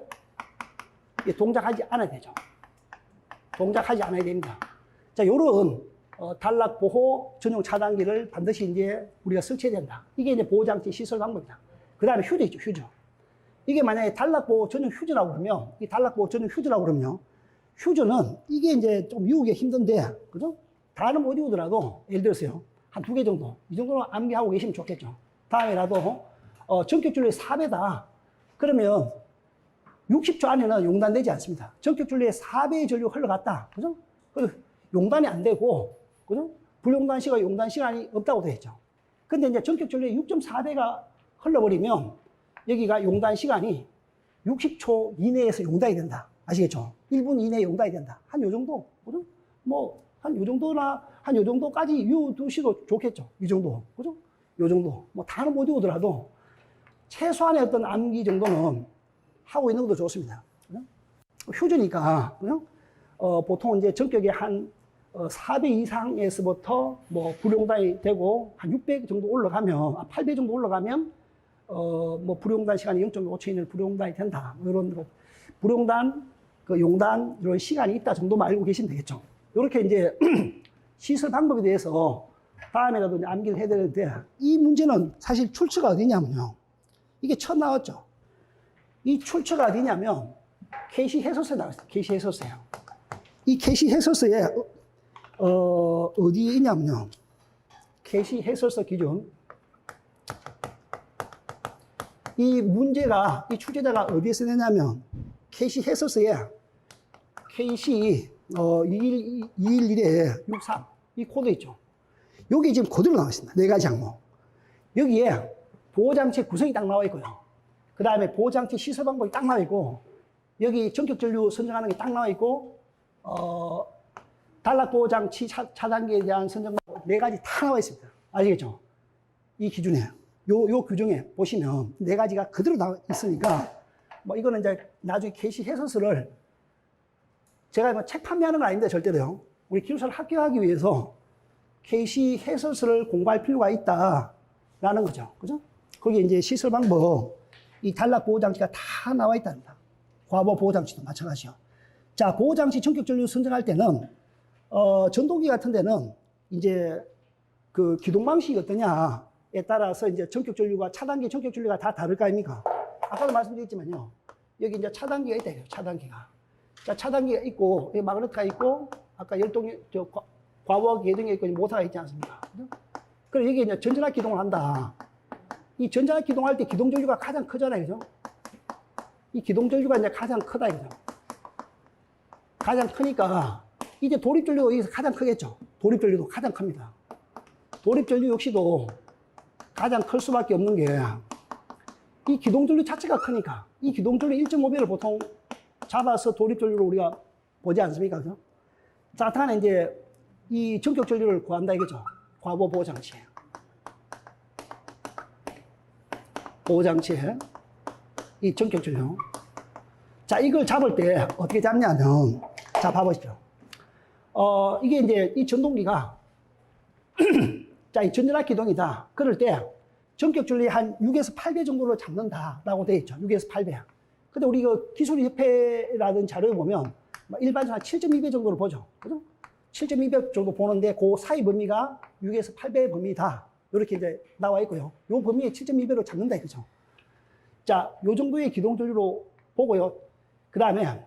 동작하지 않아야 되죠. 동작하지 않아야 됩니다. 자, 요런 단락 보호 전용 차단기를 반드시 이제 우리가 설치해야 된다. 이게 이제 보호장치 시설 방법이다. 그 다음에 휴지 있죠, 휴지. 이게 만약에 단락 보호 전용 휴지라고 그러면, 이 단락 보호 전용 휴지라고 그러면, 휴지는 이게 이제 좀 이우기가 힘든데, 그죠? 다는 못 이우더라도, 예를 들어서요, 한 2개 정도, 이 정도는 암기하고 계시면 좋겠죠. 다음에라도, 전격전류의 4배다. 그러면 60초 안에는 용단되지 않습니다. 전격전류의 4배의 전류가 흘러갔다. 그죠? 용단이 안 되고, 그죠? 불용단 시간, 용단 시간이 없다고 되어 있죠. 근데 이제 전격전류의 6.4배가 흘러버리면, 여기가 용단 시간이 60초 이내에서 용단이 된다. 아시겠죠? 1분 이내에 용단이 된다. 한 요 정도, 그죠? 뭐, 한 요 정도나, 한 요 정도까지 유두시도 좋겠죠. 이 정도, 그죠? 요 정도. 뭐, 다는 못 외우더라도, 최소한의 어떤 암기 정도는 하고 있는 것도 좋습니다. 그죠? 휴지니까, 그죠? 보통 이제 전격이 한 4배 이상에서부터 뭐 불용단이 되고, 한 6배 정도 올라가면, 8배 정도 올라가면, 뭐 불용단 시간이 0.5초 이내로 불용단이 된다. 뭐 이런 불용단, 그 용단 이런 시간이 있다 정도만 알고 계시면 되겠죠. 이렇게 이제 시설 방법에 대해서 다음에라도 이제 암기를 해야 되는데, 이 문제는 사실 출처가 어디냐면요. 이게 처음 나왔죠. 이 출처가 어디냐면 KC 해설서에 나왔어요. KC 해설서예요. 이 KC 해설서에 어디에 있냐면요. KC 해설서 기준. 이 문제가, 이 출제자가 어디에서 내냐면, KC 해설서에 KC 211에 63, 이 코드 있죠. 여기 지금 그대로 나와 있습니다. 4가지 항목. 여기에 보호장치 구성이 딱 나와 있고요. 그 다음에 보호장치 시설 방법이 딱 나와 있고, 여기 전격전류 선정하는 게 딱 나와 있고, 단락 보호장치 차단기에 대한 선정 방법 4가지 다 나와 있습니다. 아시겠죠? 이 기준에. 요 규정에 보시면 4가지가 그대로 나와 있으니까, 뭐 이거는 이제 나중에 KC 해설서를 제가 뭐 책 판매하는 건 아닌데 절대로요. 우리 기술사를 합격하기 위해서 KC 해설서를 공부할 필요가 있다라는 거죠. 그죠? 거기에 이제 시설 방법, 이 단락 보호장치가 다 나와 있답니다. 과보 보호장치도 마찬가지요. 자, 보호장치 전격전류 선정할 때는, 전동기 같은 데는 이제 그 기동 방식이 어떠냐에 따라서 이제 전격전류가, 차단기 전격전류가 다 다를 거 아닙니까? 아까도 말씀드렸지만요. 여기 이제 차단기가 있다, 이거 차단기가. 자, 차단기가 있고, 여기 마그네트가 있고, 아까 열동이, 과부하 계등이 있고, 모터가 있지 않습니까? 그럼 여기 이제 전전압 기동을 한다. 이 전전압 기동할 때 기동전류가 가장 크잖아요, 그죠? 이 기동전류가 이제 가장 크다, 이거죠. 가장 크니까, 이제 돌입전류가 여기서 가장 크겠죠? 돌입전류도 가장 큽니다. 돌입전류 역시도 가장 클 수밖에 없는 게, 이 기동전류 자체가 크니까, 이 기동전류 1.5배를 보통 잡아서 돌입전류로 우리가 보지 않습니까? 그죠? 자, 다음에 이제 이 전격전류를 구한다 이거죠. 과보 보호장치에. 보호장치에 이 전격전류. 자, 이걸 잡을 때 어떻게 잡냐면, 자, 봐보십시오. 이게 이제 이 전동기가, 자, 이 전전압 기동이다. 그럴 때 전격전류의 한 6에서 8배 정도로 잡는다라고 되어 있죠. 6에서 8배. 근데 우리 그 기술협회라든 자료에 보면 일반적으로 한 7.2배 정도를 보죠. 그죠? 7.2배 정도 보는데 그 사이 범위가 6에서 8배의 범위다. 이렇게 이제 나와 있고요. 요 범위에 7.2배로 잡는다 이거죠. 자, 요 정도의 기동전류로 보고요. 그 다음에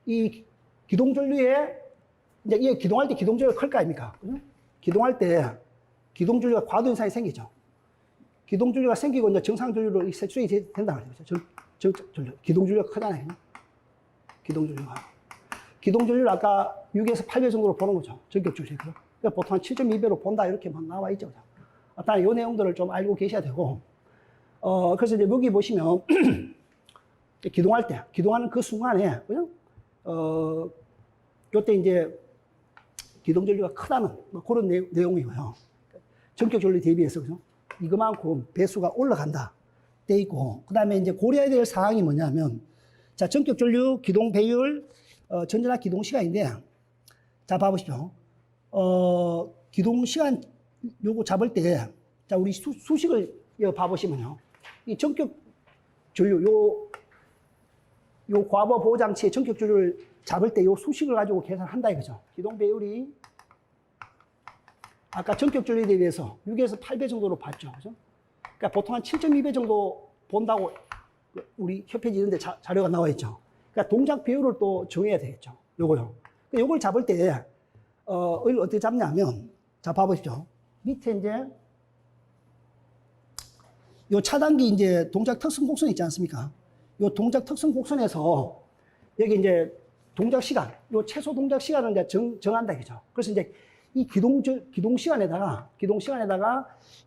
이 기동전류에 이제 이 기동할 때 기동전류가 클 거 아닙니까? 그죠? 기동할 때 기동전류가 과도 현상이 생기죠. 기동전류가 생기고 이제 정상전류로 세출이 된다 말이죠. 기동전류가 크잖아요. 기동전류가. 기동전류를 아까 6에서 8배 정도로 보는 거죠. 전격전류. 그러니까 보통 한 7.2배로 본다. 이렇게 막 나와 있죠. 일단 이 내용들을 좀 알고 계셔야 되고, 그래서 이제 여기 보시면, 기동할 때, 기동하는 그 순간에, 그죠? 요때 이제 기동전류가 크다는 뭐 그런 내용이고요. 전격 전류 대비해서, 그죠? 이거만큼 배수가 올라간다. 돼 있고, 그 다음에 이제 고려해야 될 사항이 뭐냐면, 자, 전격 전류 기동 배율, 전전압 기동 시간인데, 자, 봐보십시오. 기동 시간 요거 잡을 때, 자, 우리 수식을 봐보시면요. 이 전격 전류, 요 과거 보호 장치의 전격 전류를 잡을 때 요 수식을 가지고 계산한다 이거죠. 기동 배율이 아까 전격 전류에 대비해서 6에서 8배 정도로 봤죠. 그죠? 그러니까 보통 한 7.2배 정도 본다고 우리 협회 지는데 자료가 나와 있죠. 그러니까 동작 배율을 또 정해야 되겠죠. 요거요. 그러니까 요걸 잡을 때, 이걸 어떻게 잡냐면, 자, 봐보십시오. 밑에 이제, 요 차단기 이제 동작 특성 곡선 있지 않습니까? 요 동작 특성 곡선에서 여기 이제 동작 시간, 요 최소 동작 시간을 이제 정한다 이거죠. 그래서 이제 이 기동 시간에다가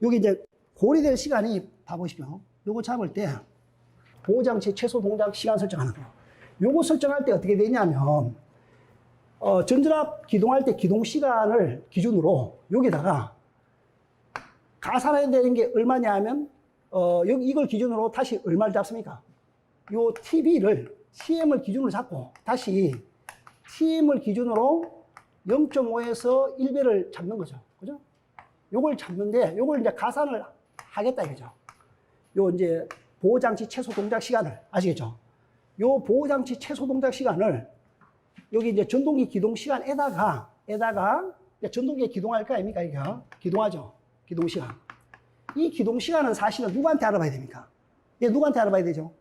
여기 이제 고려될 시간이 봐보십시오. 요거 잡을 때 보호장치 최소 동작 시간 설정하는 거. 요거 설정할 때 어떻게 되냐면, 전전압 기동할 때 기동 시간을 기준으로 여기다가 가산해야 되는 게 얼마냐 하면, 여기 이걸 기준으로 다시 얼마를 잡습니까? 요 TM을 기준으로 잡고 다시 TM을 기준으로 0.5에서 1배를 잡는 거죠. 그죠? 요걸 잡는데 요걸 이제 가산을 하겠다 이거죠. 요 이제 보호장치 최소 동작 시간을 아시겠죠? 요 보호장치 최소 동작 시간을 여기 이제 전동기 기동 시간에다가 전동기에 기동할 거 아닙니까? 이거 기동하죠. 기동 시간. 이 기동 시간은 사실은 누구한테 알아봐야 됩니까? 예, 누구한테 알아봐야 되죠?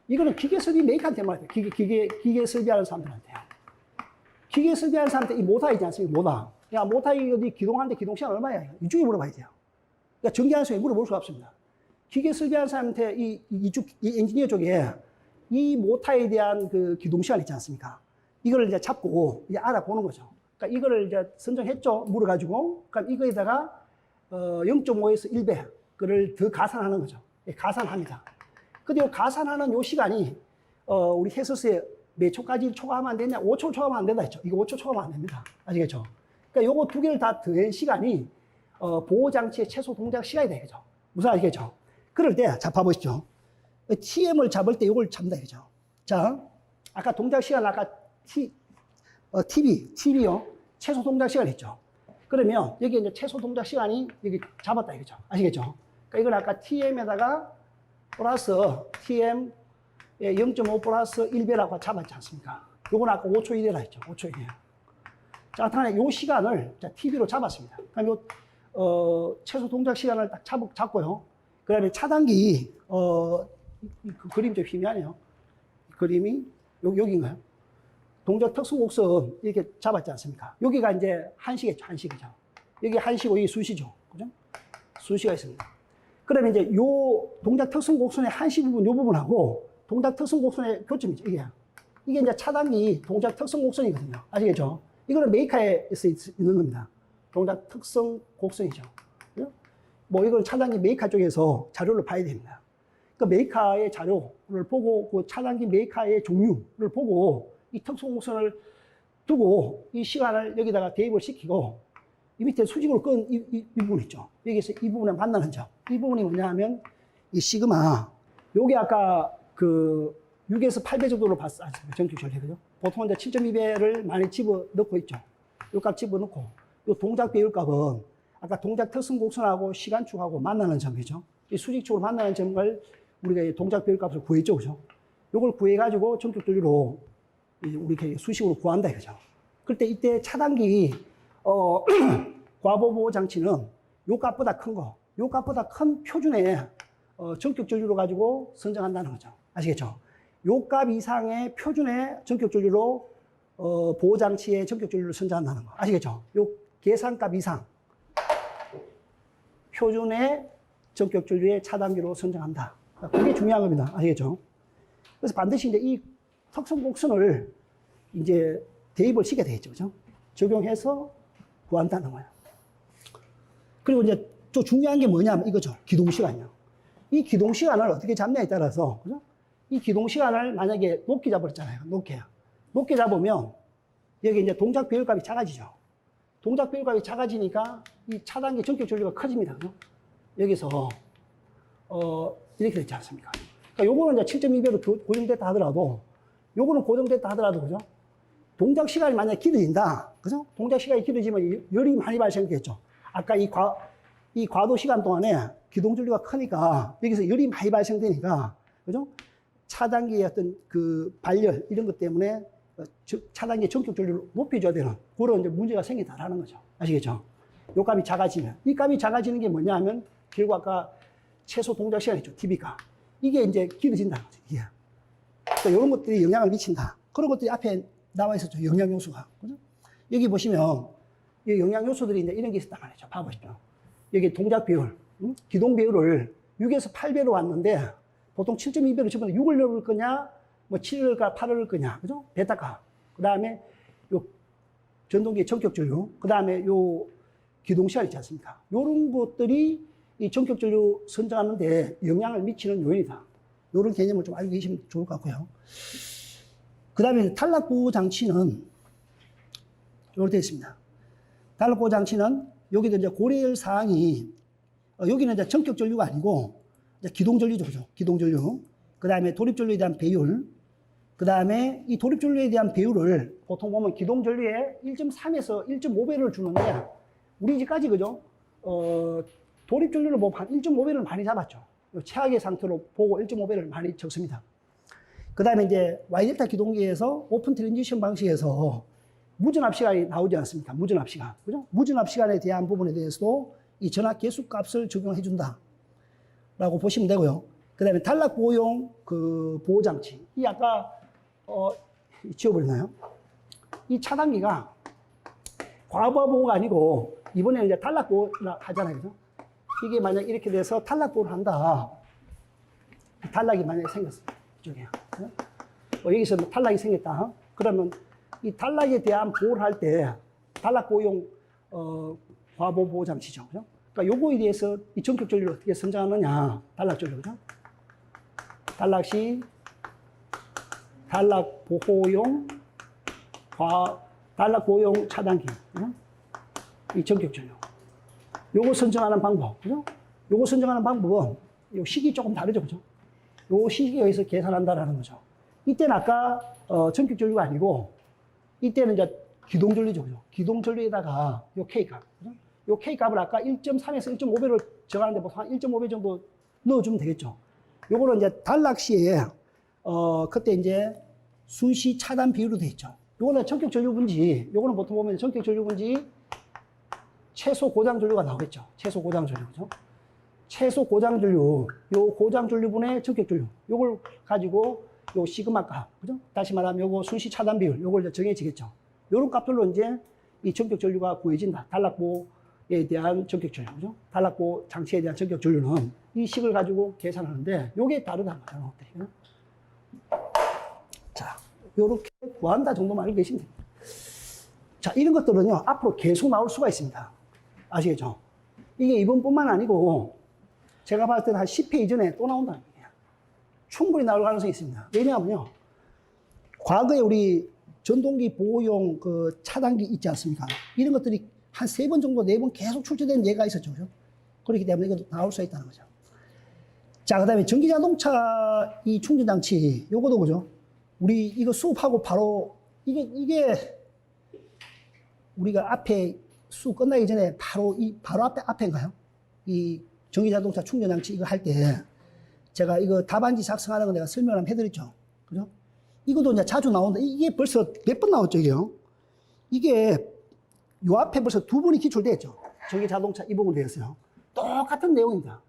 이거는 기계 설비 메이커한테 말해야 돼요. 기계 설비하는 사람들한테요. 기계 설비하는 사람한테 이 모타 있지 않습니까? 모타. 야, 모타 어디 기동하는데 기동 시간 얼마야? 이쪽에 물어봐야 돼요. 그러니까 전기하는 소에 물어볼 수가 없습니다. 기계 설비하는 사람한테 이 엔지니어 쪽에 이 모타에 대한 그 기동 시간 있지 않습니까? 이거를 이제 잡고 이제 알아보는 거죠. 그러니까 이거를 이제 선정했죠. 물어가지고. 그러니까 이거에다가 0.5에서 1배 그를 더 가산하는 거죠. 가산합니다. 근데 요 가산하는 요 시간이 우리 해설서에 몇 초까지 초과하면 안 되냐? 5초 초과하면 안 된다 했죠. 이거 5초 초과하면 안 됩니다. 아시겠죠? 그러니까 요거 두 개를 다 더한 시간이 보호장치의 최소 동작 시간이 되겠죠. 무슨 아시겠죠? 그럴 때, 자, 봐보시죠. TM을 잡을 때 요걸 잡는다 이거죠. 자, 아까 동작 시간, 아까 TV요. 최소 동작 시간 있죠. 그러면 여기 이제 최소 동작 시간이 여기 잡았다 이거죠. 아시겠죠? 그러니까 이걸 아까 TM에다가 플러스 TM 0.5 플러스 1배라고 잡았지 않습니까? 요건 아까 5초 1회라 했죠. 5초 1회. 자, 다음에 요 시간을 자, TV로 잡았습니다. 그럼 요, 최소 동작 시간을 딱 잡고요. 그 다음에 차단기, 그 그림 좀 희미하네요. 그림이 여기인가요? 동작 특수 곡선 이렇게 잡았지 않습니까? 여기가 이제 한시겠죠. 여기 한시고 여기 수시죠. 그죠? 수시가 있습니다. 그러면 이제 요 동작 특성 곡선의 한시 부분, 요 부분하고 동작 특성 곡선의 교점이죠. 이게 이제 차단기 동작 특성 곡선이거든요. 아시겠죠? 이거는 메이커에 있는 겁니다. 동작 특성 곡선이죠. 뭐 이걸 차단기 메이커 쪽에서 자료를 봐야 됩니다. 그 메이커의 자료를 보고 그 차단기 메이커의 종류를 보고 이 특성 곡선을 두고 이 시간을 여기다가 대입을 시키고 이 밑에 수직으로 끈 이 부분 있죠. 여기서 이 부분에 만나는 점. 이 부분이 뭐냐 하면 이 시그마. 요게 아까 그 6에서 8배 정도로 봤어. 전격 전류. 그죠? 보통은 이제 7.2배를 많이 집어 넣고 있죠. 요 값 집어 넣고. 요 동작 배율 값은 아까 동작 특성 곡선하고 시간축하고 만나는 점이죠. 이 수직축으로 만나는 점을 우리가 이 동작 배율 값을 구했죠. 그죠? 요걸 구해가지고 전격 전류로 우리 수식으로 구한다 이거죠. 그때 이때 차단기 과보보호 장치는 요 값보다 큰 거, 요 값보다 큰 표준의 전격 전류로 가지고 선정한다는 거죠. 아시겠죠? 요 값 이상의 표준의 전격 전류로 보호 장치의 전격 전류를 선정한다는 거. 아시겠죠? 요 계산값 이상 표준의 전격 전류의 차단기로 선정한다. 그게 중요한 겁니다. 아시겠죠? 그래서 반드시 이제 이 특성 곡선을 이제 대입을 시켜야 되겠죠. 그죠? 적용해서 구한다는 거예요. 그리고 이제 또 중요한 게 뭐냐면 이거죠. 기동시간이요. 이 기동시간을 어떻게 잡냐에 따라서, 그죠? 이 기동시간을 만약에 높게 잡았잖아요. 높게 잡으면 여기 이제 동작 배율값이 작아지죠. 동작 배율값이 작아지니까 이 차단기 전격 전류가 커집니다. 그죠? 여기서, 이렇게 됐지 않습니까? 그러니까 요거는 이제 7.2배로 고정됐다 하더라도, 요거는 고정됐다 하더라도, 그죠? 동작 시간이 만약에 길어진다. 그죠? 동작 시간이 길어지면 열이 많이 발생되겠죠. 아까 이 과도 시간 동안에 기동 전류가 크니까 여기서 열이 많이 발생되니까, 그죠? 차단기의 어떤 그 발열, 이런 것 때문에 차단기의 전격 전류를 높여줘야 되는 그런 이제 문제가 생긴다라는 거죠. 아시겠죠? 요 값이 작아지면. 이 값이 작아지는 게 뭐냐 하면 결국 아까 최소 동작 시간 있죠. TB가. 이게 이제 길어진다는 거죠. 이게. 그러니까 이런 것들이 영향을 미친다. 그런 것들이 앞에 나와 있었죠. 영양 요소가. 그죠? 여기 보시면 이 영양 요소들이 이제 이런 게 있었단 말이죠. 봐보십시오. 여기 동작 비율, 기동 비율을 6에서 8배로 왔는데 보통 7.2배로 집어넣어 6을 넣을 거냐, 뭐 7을 가 8을 넣을 거냐. 그죠? 베타가. 그 다음에 요 전동기의 전격 전류, 그 다음에 요 기동 시간 있지 않습니까? 요런 것들이 이 전격 전류 선정하는데 영향을 미치는 요인이다. 요런 개념을 좀 알고 계시면 좋을 것 같고요. 그 다음에 탈락 보호 장치는 이렇게 되어 있습니다. 탈락 보호 장치는 여기도 이제 고려할 사항이, 여기는 이제 전격 전류가 아니고 이제 기동 전류죠. 그죠? 기동 전류. 그 다음에 도립 전류에 대한 배율. 그 다음에 이 도립 전류에 대한 배율을 보통 보면 기동 전류에 1.3에서 1.5배를 주는데 우리 이제까지 그죠? 도립 전류를 뭐 한 1.5배를 많이 잡았죠. 최악의 상태로 보고 1.5배를 많이 적습니다. 그 다음에 이제 Y델타 기동기에서 오픈 트랜지션 방식에서 무전압 시간이 나오지 않습니까? 무전압 시간. 그죠? 무전압 시간에 대한 부분에 대해서도 이 전압 계수 값을 적용해 준다. 라고 보시면 되고요. 그 다음에 탈락 보호용 그 보호장치. 이 아까, 지워버리나요? 이 차단기가 과부하 보호가 아니고 이번에는 이제 탈락 보호라 하잖아요. 그죠? 이게 만약 이렇게 돼서 탈락 보호를 한다. 탈락이 만약에 생겼어요. 이쪽에. 여기서 뭐 탈락이 생겼다. 그러면 이 탈락에 대한 보호를 할 때 탈락 보호용 과보 보호 장치죠. 그죠? 그러니까 요거에 대해서 이 전격 전류를 어떻게 선정하느냐. 탈락 전류. 그죠? 탈락 시 탈락 보호용 탈락 보호용 차단기. 그죠? 이 전격 전류. 요거 선정하는 방법. 그죠? 요거 선정하는 방법은 요 식이 조금 다르죠. 그죠? 요 식에 의해서 계산한다라는 거죠. 이때는 아까 전격 전류가 아니고 이때는 이제 기동 전류죠. 그죠? 기동 전류에다가 요 K값. 그죠? 요 K값을 아까 1.3에서 1.5배를 정하는데 보통 한 1.5배 정도 넣어주면 되겠죠. 요거는 이제 단락 시에 그때 이제 순시 차단 비율로 되어 있죠. 요거는 전격 전류분지, 요거는 보통 보면 전격 전류분지 최소 고장 전류가 나오겠죠. 최소 고장 전류. 그죠? 최소 고장 전류, 요 고장 전류분의 전격 전류, 요걸 가지고 요 시그마 값, 그죠? 다시 말하면 요거 순시 차단 비율, 요걸 이제 정해지겠죠. 요런 값들로 이제 이 전격 전류가 구해진다. 단락보에 대한 전격 전류, 그죠? 단락보 장치에 대한 전격 전류는 이 식을 가지고 계산하는데 요게 다르다는 거죠. 그죠? 자, 요렇게 구한다 정도만 알고 계시면 됩니다. 자, 이런 것들은요, 앞으로 계속 나올 수가 있습니다. 아시겠죠? 이게 이번뿐만 아니고 제가 봤을 때는 한 10회 이전에 또 나온다는 거예요. 충분히 나올 가능성이 있습니다. 왜냐하면요, 과거에 우리 전동기 보호용 그 차단기 있지 않습니까? 이런 것들이 한 3번 정도, 4번 계속 출제된 예가 있었죠. 그죠? 그렇기 때문에 이것도 나올 수 있다는 거죠. 자, 그 다음에 전기자동차 이 충전장치, 요거도 그죠? 우리 이거 수업하고 바로, 이게 우리가 앞에 수업 끝나기 전에 바로 앞에인가요? 이 전기자동차 충전장치 이거 할 때 제가 이거 답안지 작성하는 거 내가 설명을 한번 해드렸죠. 그죠? 이것도 이제 자주 나오는데 이게 벌써 몇 번 나왔죠, 이게요? 이게 요 앞에 벌써 2번이 기출되었죠. 전기자동차 이 부분 되었어요. 똑같은 내용입니다.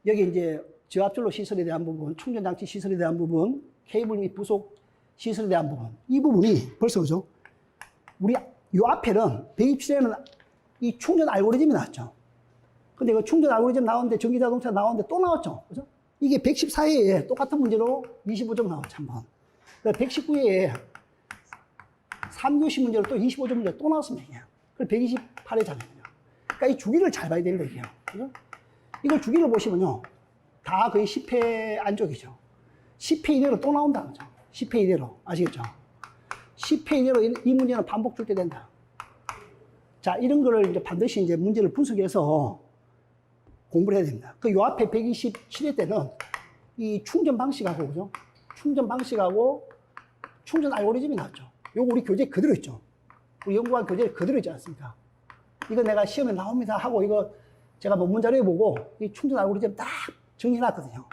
여기 이제 저압전로 시설에 대한 부분, 충전장치 시설에 대한 부분, 케이블 및 부속 시설에 대한 부분, 이 부분이 벌써 그죠? 우리 요 앞에는 배입실에는 이 충전 알고리즘이 나왔죠. 근데 그 충전 알고리즘 나오는데 전기자동차 나오는데 또 나왔죠. 그죠? 이게 114회에 똑같은 문제로 25점 나왔죠, 한번. 119회에 3교시 문제로 또 25점 문제 또 나왔습니다. 그래서 128회잖아요. 그러니까 이 주기를 잘 봐야 되는 거예요. 그죠? 이걸 주기를 보시면요. 다 거의 10회 안쪽이죠. 10회 이내로 또 나온다. 그죠? 10회 이내로. 아시겠죠? 10회 이내로 이 문제는 반복 출제 된다. 자, 이런 거를 이제 반드시 이제 문제를 분석해서 공부를 해야 됩니다. 그 요 앞에 127회 때는 이 충전 방식하고, 그죠? 충전 방식하고 충전 알고리즘이 나왔죠. 요거 우리 교재에 그대로 있죠. 우리 연구한 교재에 그대로 있지 않습니까? 이거 내가 시험에 나옵니다 하고 이거 제가 논문 자료에 보고 이 충전 알고리즘 딱 정리해놨거든요.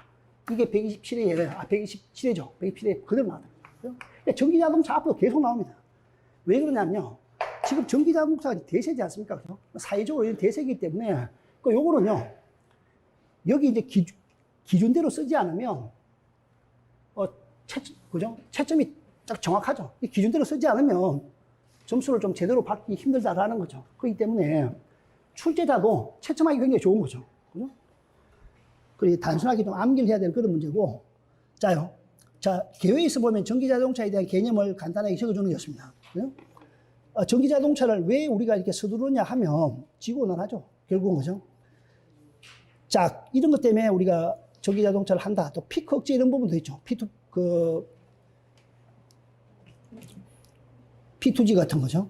이게 127회에, 127회죠. 127회 그대로 나왔거든요. 전기자동차 앞으로 계속 나옵니다. 왜 그러냐면요. 지금 전기자동차가 대세지 않습니까? 그죠? 사회적으로 대세이기 때문에, 요거는요, 여기 이제 기준대로 쓰지 않으면, 그죠? 채점이 딱 정확하죠. 이 기준대로 쓰지 않으면 점수를 좀 제대로 받기 힘들다라는 거죠. 그렇기 때문에 출제자도 채점하기 굉장히 좋은 거죠. 그죠? 그리고 단순하게 좀 암기를 해야 되는 그런 문제고, 자요. 자, 계획에서 보면 전기자동차에 대한 개념을 간단하게 적어주는 것입니다. 그죠? 전기자동차를 왜 우리가 이렇게 서두르냐 하면 지구온난화죠. 결국은 그죠? 자, 이런 것 때문에 우리가 전기자동차를 한다. 또 피크 억제 이런 부분도 있죠. P2G 같은 거죠.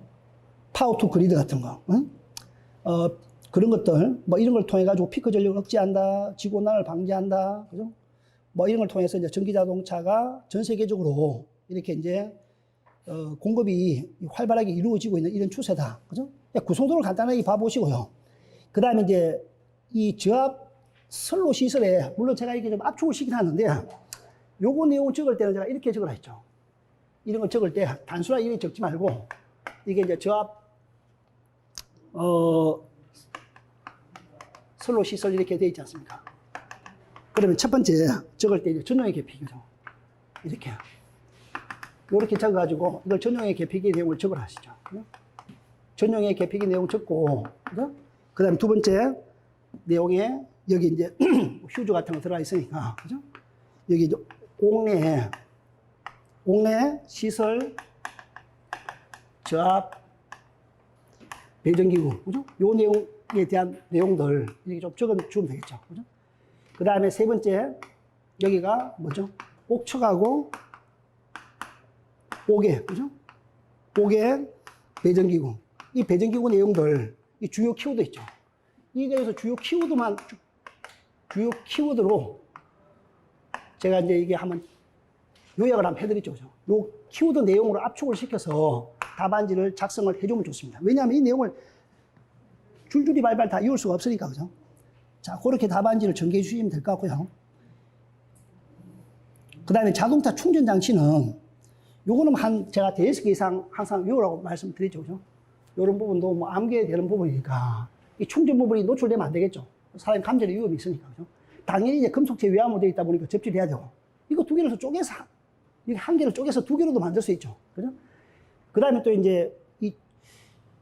파워 투 그리드 같은 거. 응? 그런 것들, 뭐 이런 걸 통해 가지고 피크 전력을 억제한다. 지구온난화를 방지한다. 그죠? 뭐 이런 걸 통해서 이제 전기자동차가 전 세계적으로 이렇게 이제 공급이 활발하게 이루어지고 있는 이런 추세다. 그죠? 구성도를 간단하게 봐보시고요. 그 다음에 이제 이 저압 선로 시설에, 물론 제가 이렇게 좀 압축을 시키긴 하는데, 요거 내용 적을 때는 제가 이렇게 적으라 했죠. 이런 걸 적을 때 단순하게 이렇게 적지 말고, 이게 이제 저압, 선로 시설 이렇게 되어 있지 않습니까? 그러면 첫 번째 적을 때 이제 전용의 계피기죠. 이렇게. 이렇게 적어가지고 이걸 전용의 계피기 내용을 적으라 하시죠. 전용의 계피기 내용 적고, 그 다음에 두 번째 내용에 여기 이제 휴즈 같은 거 들어가 있으니까, 그죠? 여기 이제 옥내 시설 저압 배전기구, 그죠? 요 내용에 대한 내용들 이렇게 좀 적어주면 되겠죠, 그죠? 그 다음에 세 번째 여기가 뭐죠? 옥척하고 옥외, 그죠? 옥외 배전기구. 이 배전기구 내용들, 이 주요 키워드 있죠. 이 대해서 주요 키워드로 제가 이제 이게 한번 요약을 한번 해드리죠. 그죠? 요 키워드 내용으로 압축을 시켜서 답안지를 작성을 해주면 좋습니다. 왜냐하면 이 내용을 줄줄이 발발 다 이을 수가 없으니까, 그죠? 자, 그렇게 답안지를 전개해 주시면 될 것 같고요. 그 다음에 자동차 충전 장치는 요거는 제가 5개 이상 항상 외우라고 말씀드리죠. 그죠? 요런 부분도 뭐 암기해야 되는 부분이니까 이 충전 부분이 노출되면 안 되겠죠. 사람 감전의 위험이 있으니까. 그죠? 당연히 이제 금속체 외화로 되어 있다 보니까 접지를 해야 되고, 이거 두 개를 쪼개서, 이게 한 개를 쪼개서 두 개로도 만들 수 있죠. 그죠? 그 다음에 또 이제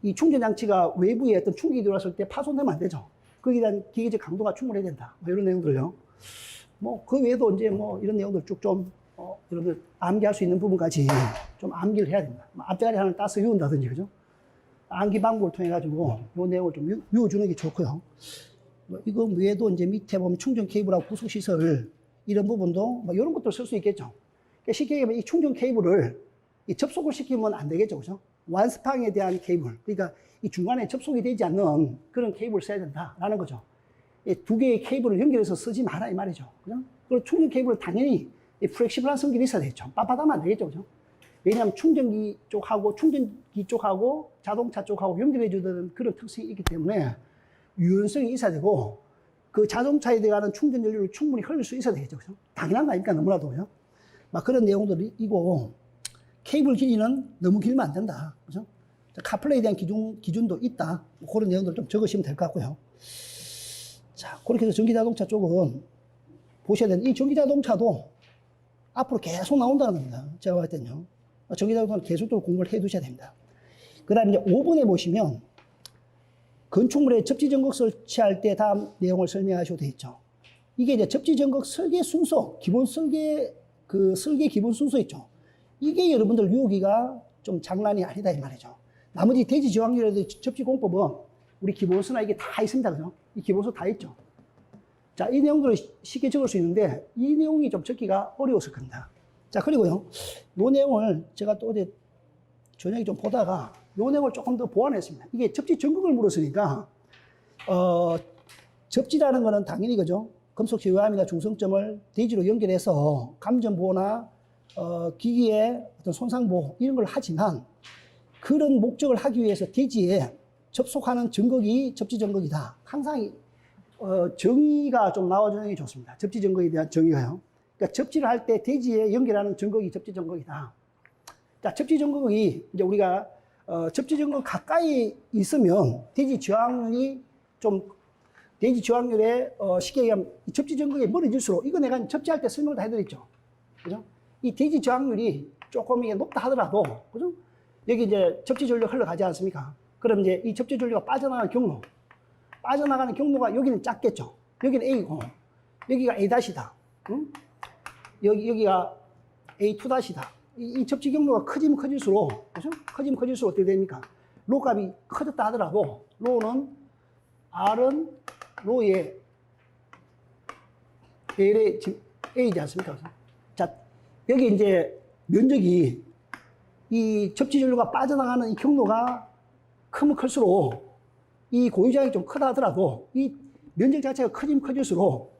이 충전 장치가 외부에 어떤 충격이 들어왔을 때 파손되면 안 되죠. 거기에 대한 기계적 강도가 충분해야 된다. 뭐 이런 내용들요. 뭐 그 외에도 이제 뭐 이런 내용들 쭉 좀 여러분들 암기할 수 있는 부분까지 좀 암기를 해야 됩니다. 앞자리 하나 따서 외운다든지, 그죠? 암기 방법을 통해 가지고 이 내용을 좀 외워주는 게 좋고요. 뭐 이거 외에도 이제 밑에 보면 충전 케이블하고 부속 시설 이런 부분도 뭐 이런 것들 쓸 수 있겠죠. 그러니까 쉽게 얘기하면 이 충전 케이블을 접속을 시키면 안 되겠죠, 그죠? 완스팡에 대한 케이블, 그러니까 이 중간에 접속이 되지 않는 그런 케이블을 써야 된다라는 거죠. 이 두 개의 케이블을 연결해서 쓰지 마라 이 말이죠, 그죠? 그리고 충전 케이블은 당연히 플렉시블한 성질이 있어야 되겠죠. 빳빳하면 안 되겠죠, 그죠? 왜냐하면 충전기 쪽하고 자동차 쪽하고 연결해 주는 그런 특성이 있기 때문에 유연성이 있어야 되고, 그 자동차에 들어가는 충전 연료를 충분히 흘릴 수 있어야 되겠죠, 그죠? 당연한 거 아닙니까, 너무나도요. 막 그런 내용들이고, 케이블 길이는 너무 길면 안 된다, 그죠? 카플레이에 대한 기준도 있다. 그런 내용들 좀 적으시면 될 것 같고요. 자, 그렇게 해서 전기자동차 쪽은 보셔야 되는, 이 전기자동차도 앞으로 계속 나온다는 겁니다. 제가 봤을 때는요. 전기자동차는 계속적으로 공부를 해 두셔야 됩니다. 그 다음에 이제 5번에 보시면 건축물에 접지전극 설치할 때 다음 내용을 설명하셔도 되겠죠. 이게 이제 접지전극 설계 순서, 기본 설계, 설계 기본 순서 있죠. 이게 여러분들 외우기가 좀 장난이 아니다 이 말이죠. 나머지 대지지방률에도 접지공법은 우리 기본서나 이게 다 있습니다. 그죠? 이 기본서 다 있죠. 자, 이 내용들을 쉽게 적을 수 있는데 이 내용이 좀 적기가 어려웠을 겁니다. 자, 그리고요, 이 내용을 제가 또 어제 저녁에 좀 보다가 이 내용을 조금 더 보완했습니다. 이게 접지 전극을 물었으니까 접지라는 거는 당연히 그죠? 금속 제어함이나 중성점을 대지로 연결해서 감전 보호나 기기의 어떤 손상 보호 이런 걸 하지만 그런 목적을 하기 위해서 대지에 접속하는 전극이 접지 전극이다. 항상 정의가 좀 나와주는 게 좋습니다. 접지 전극에 대한 정의가요. 그러니까 접지를 할 때 대지에 연결하는 전극이 접지 전극이다. 자, 접지 전극이 이제 우리가 접지 전극 가까이 있으면 대지 저항률이 좀 대지 저항률에 쉽게 얘기하면 접지 전극이 멀어질수록 이거 내가 접지할 때 설명을 다 해드렸죠. 그죠? 이 대지 저항률이 조금 이게 높다 하더라도 그죠? 여기 이제 접지 전류가 흘러가지 않습니까? 그럼 이제 이 접지 전류가 빠져나가는 경로, 빠져나가는 경로가 여기는 작겠죠. 여기는 A고, 여기가 A-다. 응? 여기가 A2-다. 이 접지 경로가 커지면 커질수록, 그죠? 커지면 커질수록 어떻게 됩니까? 로 값이 커졌다 하더라도, 로는, R은 로의 L의 A지 않습니까? 자, 여기 이제 면적이 이 접지 전류가 빠져나가는 이 경로가 크면 클수록 이 고유장이 좀 크다 하더라도 이 면적 자체가 커지면 커질수록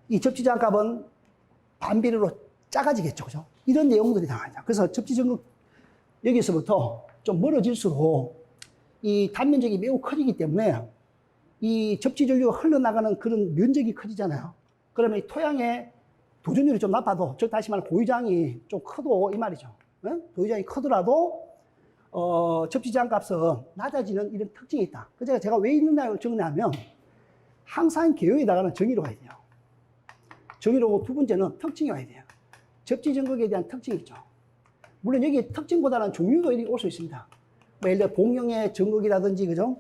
이 접지 저항 값은 반비례로 작아지겠죠. 그죠? 이런 내용들이 나와요. 그래서 접지 전극 여기서부터 좀 멀어질수록 이 단면적이 매우 커지기 때문에 이 접지 전류가 흘러나가는 그런 면적이 커지잖아요. 그러면 이 토양의 도전율이 좀 나빠도, 즉 다시 말해 고유장이 좀 커도 이 말이죠. 고유장이 크더라도 접지 저항 값은 낮아지는 이런 특징이 있다. 그래서 제가 왜 있느냐고 적냐면 항상 개요에다가는 정의로 가야 돼요. 정의로 두 번째는 특징이 와야 돼요. 접지 전극에 대한 특징이 있죠. 물론 여기 특징보다는 종류도 이렇게 올 수 있습니다. 뭐 예를 들어 봉형의 전극이라든지 그죠?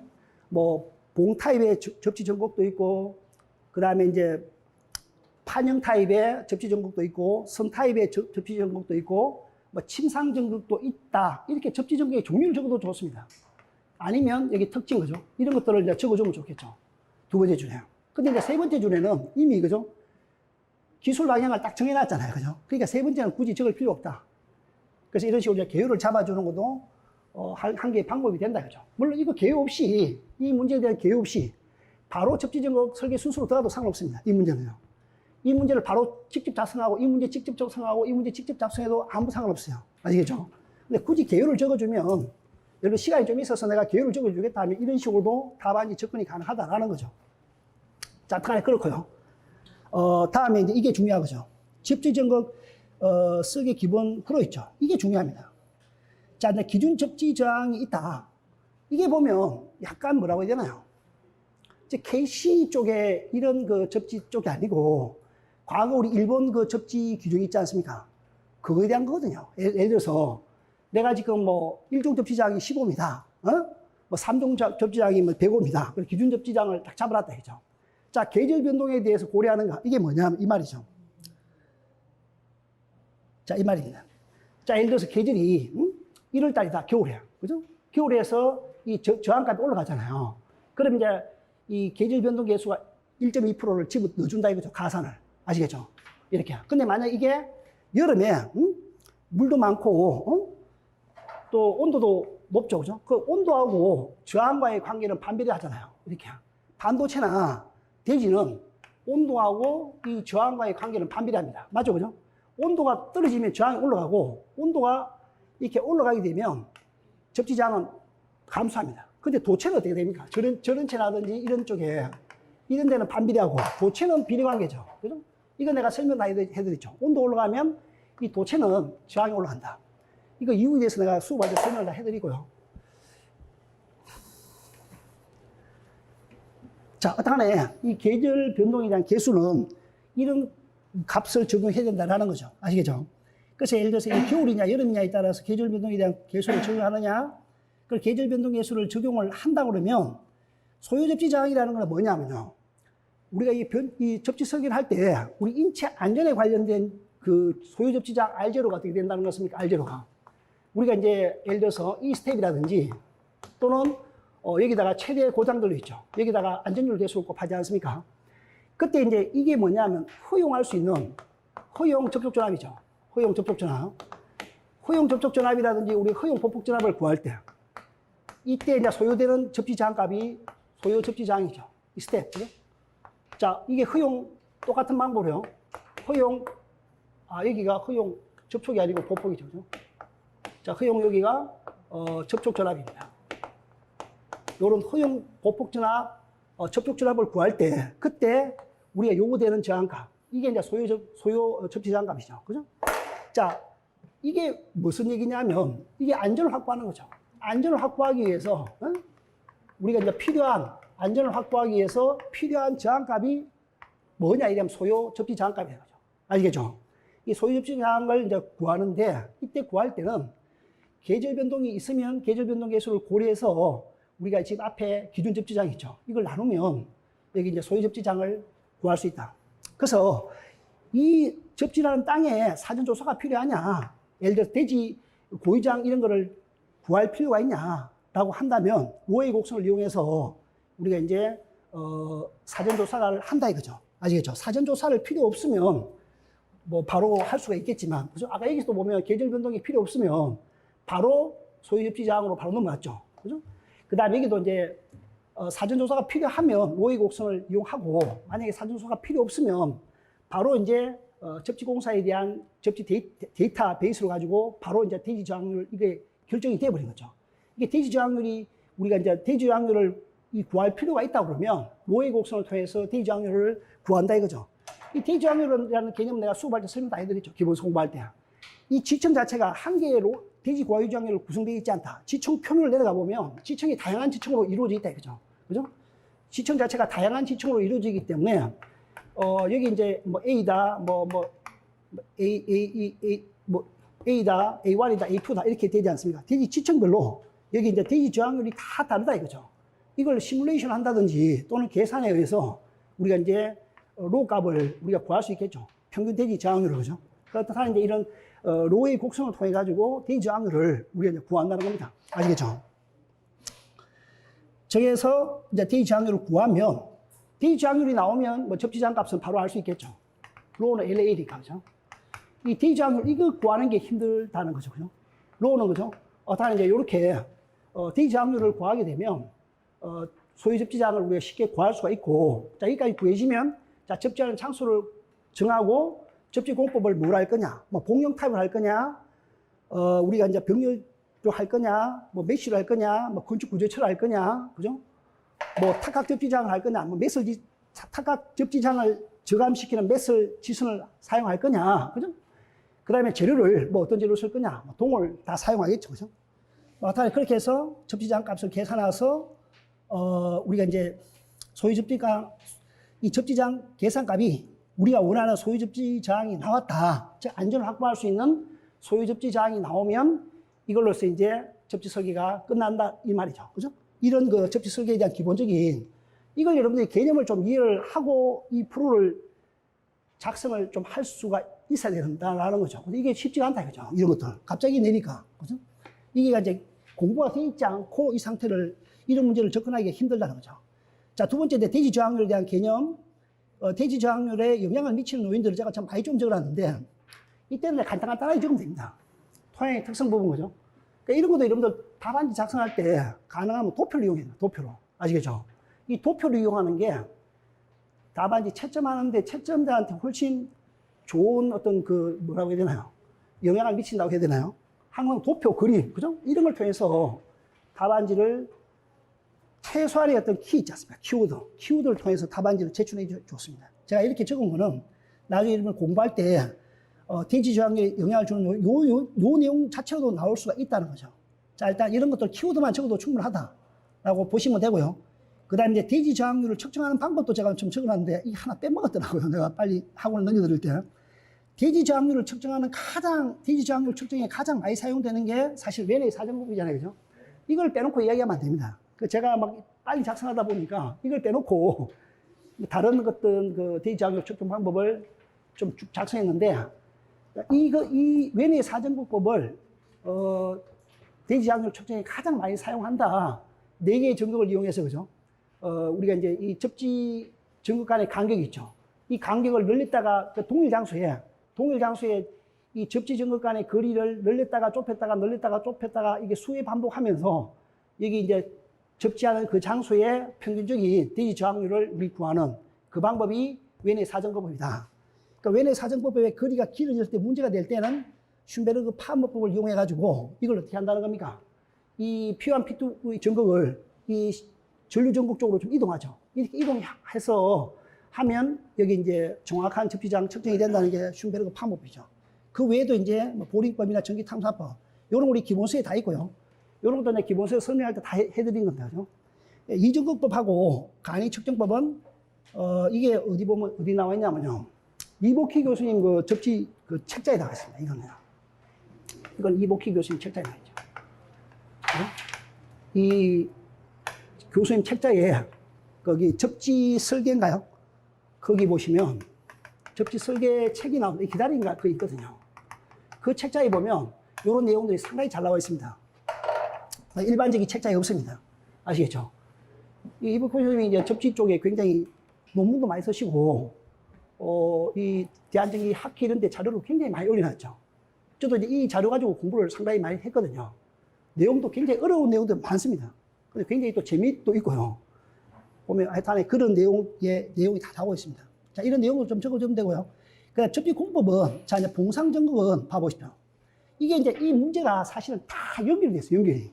뭐 봉 타입의 접지 전극도 있고, 그 다음에 이제 판형 타입의 접지 전극도 있고, 선 타입의 접지 전극도 있고, 뭐 침상 전극도 있다. 이렇게 접지 전극의 종류를 적어도 좋습니다. 아니면 여기 특징 그죠? 이런 것들을 이제 적어주면 좋겠죠. 두 번째 줄에요. 근데 이제 세 번째 줄에는 이미 그죠? 기술 방향을 딱 정해놨잖아요. 그죠? 그러니까 세 번째는 굳이 적을 필요 없다. 그래서 이런 식으로 이제 개요를 잡아주는 것도 한 개의 방법이 된다. 그죠? 물론 이거 개요 없이, 이 문제에 대한 개요 없이 바로 접지 전극 설계 순서로 들어가도 상관없습니다. 이 문제는요. 이 문제를 바로 직접 작성하고, 이 문제 직접 작성하고, 이 문제 직접 작성해도 아무 상관없어요. 아시겠죠? 근데 굳이 개요를 적어주면, 여러분 시간이 좀 있어서 내가 개요를 적어주겠다 하면 이런 식으로도 답안지 접근이 가능하다라는 거죠. 자, 간에 그렇고요. 다음에 이제 이게 중요하죠. 접지 전극 쓰기 기본 프로 있죠. 이게 중요합니다. 자, 이제 기준 접지 저항이 있다. 이게 보면 약간 뭐라고 해야 되나요? 이제 KC 쪽에 이런 그 접지 쪽이 아니고, 과거 우리 일본 그 접지 규정이 있지 않습니까? 그거에 대한 거거든요. 예를 들어서 내가 지금 뭐 1종 접지장이 15m, 뭐 3종 접지장이 뭐 105m, 기준 접지장을 딱 잡아놨다 했죠. 자, 계절 변동에 대해서 고려하는가? 이게 뭐냐면 이 말이죠. 자, 이 말입니다. 자, 예를 들어서 계절이 1월달이다, 겨울이야, 그죠? 겨울에서 이 저항값이 올라가잖아요. 그럼 이제 이 계절 변동 계수가 1.2%를 집어 넣어준다 이거죠. 가산을. 아시겠죠? 이렇게. 근데 만약 이게 여름에 물도 많고 또 온도도 높죠. 그죠? 그 온도하고 저항과의 관계는 반비례하잖아요. 이렇게. 반도체나 대지는 온도하고 이 저항과의 관계는 반비례합니다. 맞죠? 그죠? 온도가 떨어지면 저항이 올라가고, 온도가 이렇게 올라가게 되면 접지 저항은 감소합니다. 근데 도체는 어떻게 됩니까? 저런체라든지 이런 쪽에, 이런 데는 반비례하고, 도체는 비례관계죠. 그죠? 이거 내가 설명 다 해드렸죠. 온도 올라가면 이 도체는 저항이 올라간다. 이거 이유에 대해서 내가 수업할 때 설명을 다 해드리고요. 자, 어떡하네. 이 계절 변동에 대한 계수는 이런 값을 적용해야 된다는 거죠. 아시겠죠? 그래서 예를 들어서 이 겨울이냐 여름이냐에 따라서 계절 변동에 대한 계수를 적용하느냐, 그 계절 변동 계수를 적용을 한다 그러면 소요 접지 저항이라는 건 뭐냐면요. 우리가 이 접지 설계를 할 때 우리 인체 안전에 관련된 그 소요 접지 저항 R0가 어떻게 된다는 것입니까? R0가. 우리가 이제 예를 들어서 이 스텝이라든지 또는 여기다가 최대 고장들도 있죠. 여기다가 안전율 계수를 곱하지 않습니까? 그때 이제 이게 뭐냐면 허용할 수 있는 허용 접촉 전압이죠. 허용 접촉 전압. 허용 접촉 전압이라든지 우리 허용 보폭 전압을 구할 때 이때 이제 소요되는 접지 저항값이 소요 접지 저항이죠. 이 스텝. 그죠? 자, 이게 허용 똑같은 방법으로요. 허용 여기가 허용 접촉이 아니고 보폭이죠. 그죠? 자, 허용 여기가 접촉 전압입니다. 요런 허용 보폭 전압, 접촉 전압을 구할 때 그때 우리가 요구되는 저항값 이게 이제 소요 접지 저항값이죠. 그죠? 자, 이게 무슨 얘기냐면 이게 안전을 확보하는 거죠. 안전을 확보하기 위해서 우리가 이제 안전을 확보하기 위해서 필요한 저항값이 뭐냐 이러면 소요 접지 저항값이라는 거죠. 아시겠죠? 이 소요 접지 저항을 이제 구하는데 이때 구할 때는 계절 변동이 있으면 계절 변동 계수를 고려해서 우리가 지금 앞에 기준 접지 저항 있죠. 이걸 나누면 여기 이제 소요 접지 저항을 구할 수 있다. 그래서 이 접지라는 땅에 사전 조사가 필요하냐? 예를 들어 대지 고유장 이런 거를 구할 필요가 있냐라고 한다면 로의 곡선을 이용해서 우리가 이제 사전 조사를 한다 이거죠. 아시겠죠? 사전 조사를 필요 없으면 뭐 바로 할 수가 있겠지만, 그죠? 아까 여기서도 보면 계절 변동이 필요 없으면 바로 소유 접지 저항으로 바로 넘어갔죠. 그죠? 그 다음에 여기도 이제 사전 조사가 필요하면 로의 곡선을 이용하고 만약에 사전 조사가 필요 없으면 바로 이제 접지 공사에 대한 접지 데이터 베이스로 가지고 바로 이제 대지 저항률 이게 결정이 돼버린 거죠. 이게 대지 저항률이 우리가 이제 대지 저항률을 구할 필요가 있다 그러면 로의 곡선을 통해서 대지 저항률을 구한다 이거죠. 이 대지 저항률이라는 개념은 내가 수업할 때 설명 다 해드렸죠. 기본서 공부할 때. 이 지층 자체가 한 개의 대지 고화유 저항률로 구성되어 있지 않다. 지층 표면을 내려가 보면 지층이 다양한 지층으로 이루어져 있다 이거죠. 그죠? 지층 자체가 다양한 지층으로 이루어지기 때문에 여기 이제 뭐 A다, A다, A1이다, A2다 이렇게 되지 않습니까? 대지 지층별로 여기 이제 대지 저항률이 다 다르다 이거죠. 이걸 시뮬레이션 한다든지 또는 계산에 의해서 우리가 이제 로 값을 우리가 구할 수 있겠죠. 평균 대지 저항률을 그죠? 그렇다 이제 이런 로의 곡선을 통해 가지고 대지 저항률을 우리가 이제 구한다는 겁니다. 아시겠죠? 저기에서 이제 대지 저항률을 구하면 대지 저항률이 나오면 뭐 접지 저항 값은 바로 알 수 있겠죠. 로는 LA니까 그죠? 이 대지 저항률 이거 구하는 게 힘들다는 거죠. 그죠? 로는 그죠? 다른 이제 이렇게 대지 저항률을 구하게 되면 소유 접지 저항을 우리가 쉽게 구할 수가 있고 자 여기까지 구해지면 자 접지하는 장소를 정하고 접지 공법을 뭘 할 거냐, 뭐 봉용 타입을 할 거냐, 우리가 이제 병렬로 할 거냐, 뭐 메쉬로 할 거냐, 뭐 건축 구조처를 할 거냐, 그죠? 뭐 탁각 접지장을 할 거냐, 뭐 탁각 접지장을 저감시키는 매설 지선을 사용할 거냐, 그죠? 그 다음에 재료를 뭐 어떤 재료를 쓸 거냐, 뭐 동을 다 사용하겠죠, 그죠? 그렇게 해서 접지장 값을 계산해서 우리가 이제 소유 접지가 이 접지장 계산값이 우리가 원하는 소유 접지 저항이 나왔다. 즉 안전을 확보할 수 있는 소유 접지 저항이 나오면 이걸로서 이제 접지 설계가 끝난다 이 말이죠. 그죠? 이런 그 접지 설계에 대한 기본적인 이걸 여러분들이 개념을 좀 이해를 하고 이 프로를 작성을 좀 할 수가 있어야 된다라는 거죠. 근데 이게 쉽지가 않다 이거죠. 이런 것들 갑자기 내니까 그죠? 이게 이제 공부가 돼 있지 않고 이 상태를 이런 문제를 접근하기가 힘들다는 거죠. 자, 두 번째 대지 저항률에 대한 개념. 대지 저항률에 영향을 미치는 요인들을 제가 참 많이 좀 적어놨는데 이때는 간단하게 적으면 됩니다. 토양의 특성 부분 거죠. 그러니까 이런 것도 여러분들 답안지 작성할 때 가능하면 도표를 이용해요. 도표로. 아시겠죠? 이 도표를 이용하는 게 답안지 채점하는데 채점자한테 훨씬 좋은 어떤 그 뭐라고 해야 되나요? 영향을 미친다고 해야 되나요? 항상 도표, 그림, 그죠? 이런 걸 통해서 답안지를 최소한의 어떤 키 있지 않습니까? 키워드를 통해서 답안지를 제출해 줬습니다. 제가 이렇게 적은 거는 나중에 이런 걸 공부할 때 대지 저항에 영향을 주는 요 내용 자체로도 나올 수가 있다는 거죠. 자, 일단 이런 것들 키워드만 적어도 충분하다라고 보시면 되고요. 그 다음에 이제 대지 저항률을 측정하는 방법도 제가 좀 적어놨는데 이 하나 빼먹었더라고요. 내가 빨리 학원을 넘겨드릴 때. 대지 저항률을 측정하는 대지 저항률 측정에 가장 많이 사용되는 게 사실 웬의 사정법이잖아요. 그죠? 이걸 빼놓고 이야기하면 안 됩니다. 제가 막 빨리 작성하다 보니까 이걸 빼놓고 다른 것들 그 대지 저항률 측정 방법을 좀 쭉 작성했는데 이 웬의 사정법을 대지 저항률 측정에 가장 많이 사용한다. 네 개의 전극을 이용해서, 그죠? 우리가 이제 이 접지 전극 간의 간격이 있죠. 이 간격을 늘렸다가 그 동일 장소에 이 접지 전극 간의 거리를 늘렸다가 좁혔다가 늘렸다가 좁혔다가 이게 수회 반복하면서 여기 이제 접지하는 그 장소의 평균적인 대지 저항률을 우리 구하는 그 방법이 웬의 사정거법이다. 그러니까 웬의 사정거법의 거리가 길어질 때 문제가 될 때는 슌베르그 파모법을 이용해 가지고 이걸 어떻게 한다는 겁니까? 이 P1, P2의 전극을 이 전류 전극 쪽으로 좀 이동하죠. 이렇게 이동해서 하면 여기 이제 정확한 접지장 측정이 된다는 게 슌베르그 파모법이죠. 그 외에도 이제 뭐 보링법이나 전기탐사법 이런 우리 기본서에 다 있고요. 이런 것도 기본서에 설명할 때 다 해드린 겁니다. 그죠? 이전극법하고 간이 측정법은 이게 어디 보면 어디 나와 있냐면요. 이복희 교수님 그 접지 그 책자에 나와 있습니다. 이건 이복희 교수님 책자에 나와 있죠. 이 교수님 책자에 거기 접지 설계인가요? 거기 보시면 접지 설계 책이 나오는데 기다린가 그 있거든요. 그 책자에 보면 이런 내용들이 상당히 잘 나와 있습니다. 일반적인 책자에 없습니다. 아시겠죠? 이복희 교수님이 이제 접지 쪽에 굉장히 논문도 많이 쓰시고 이 대한전기 학회 이런 데 자료를 굉장히 많이 올려놨죠. 저도 이제 이 자료 가지고 공부를 상당히 많이 했거든요. 내용도 굉장히 어려운 내용도 많습니다. 근데 굉장히 또 재미도 있고요. 보면 하여튼 그런 내용이 다 나오고 있습니다. 자, 이런 내용을 좀 적어주면 되고요. 그다음 접지 공법은, 자, 이제 봉상전극은 봐보십시오. 이게 이제 이 문제가 사실은 다 연결이 됐어요, 연결이.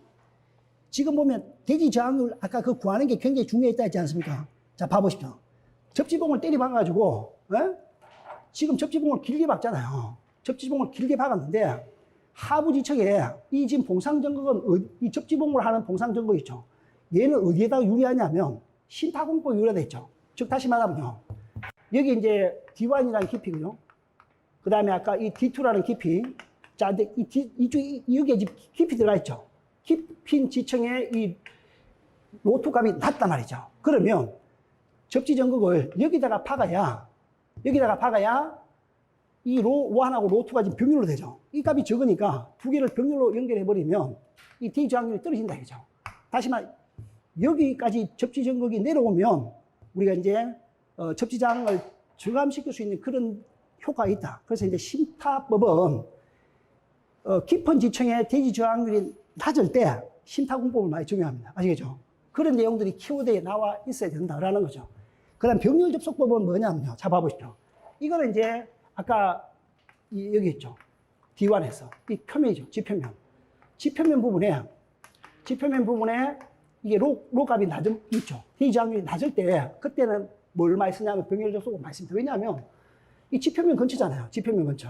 지금 보면 대지 저항률, 아까 그 구하는 게 굉장히 중요했다 했지 않습니까? 자, 봐보십시오. 접지봉을 때려 박아가지고, 지금 접지봉을 길게 박잖아요. 접지봉을 길게 박았는데, 하부 지척에 이 지금 봉상전극은 이 접지봉을 하는 봉상전극 있죠. 얘는 어디에다가 유리하냐면, 신타공법에 유리하다 했죠. 즉, 다시 말하면요. 여기 이제 D1이라는 깊이고요. 그 다음에 아까 이 D2라는 깊이. 자, 근데 여기에 깊이 들어가 있죠. 깊인 지층에 이 로투 값이 낮단 말이죠. 그러면 접지 전극을 여기다가 박아야 이 로1하고 로2가 지금 병렬로 되죠. 이 값이 적으니까 두 개를 병렬로 연결해버리면 이 D 저항률이 떨어진다 이거죠. 다시 말, 여기까지 접지 전극이 내려오면 우리가 이제 접지 저항을 저감시킬 수 있는 그런 효과가 있다. 그래서 이제 심타법은 깊은 지층에 대지 저항률이 낮을 때 심타공법을 많이 적용합니다. 아시겠죠? 그런 내용들이 키워드에 나와 있어야 된다라는 거죠. 그 다음 병렬 접속법은 뭐냐면요. 자, 봐보십시오. 이거는 이제 아까 여기 있죠. D1에서 이 표면이죠. 지표면. 지표면 부분에 이게 로 값이 있죠. 대지 저항률이 낮을 때 그때는 뭘 많이 쓰냐면 병렬 접속을 많이 씁니다. 왜냐하면 이 지표면 근처잖아요. 지표면 근처.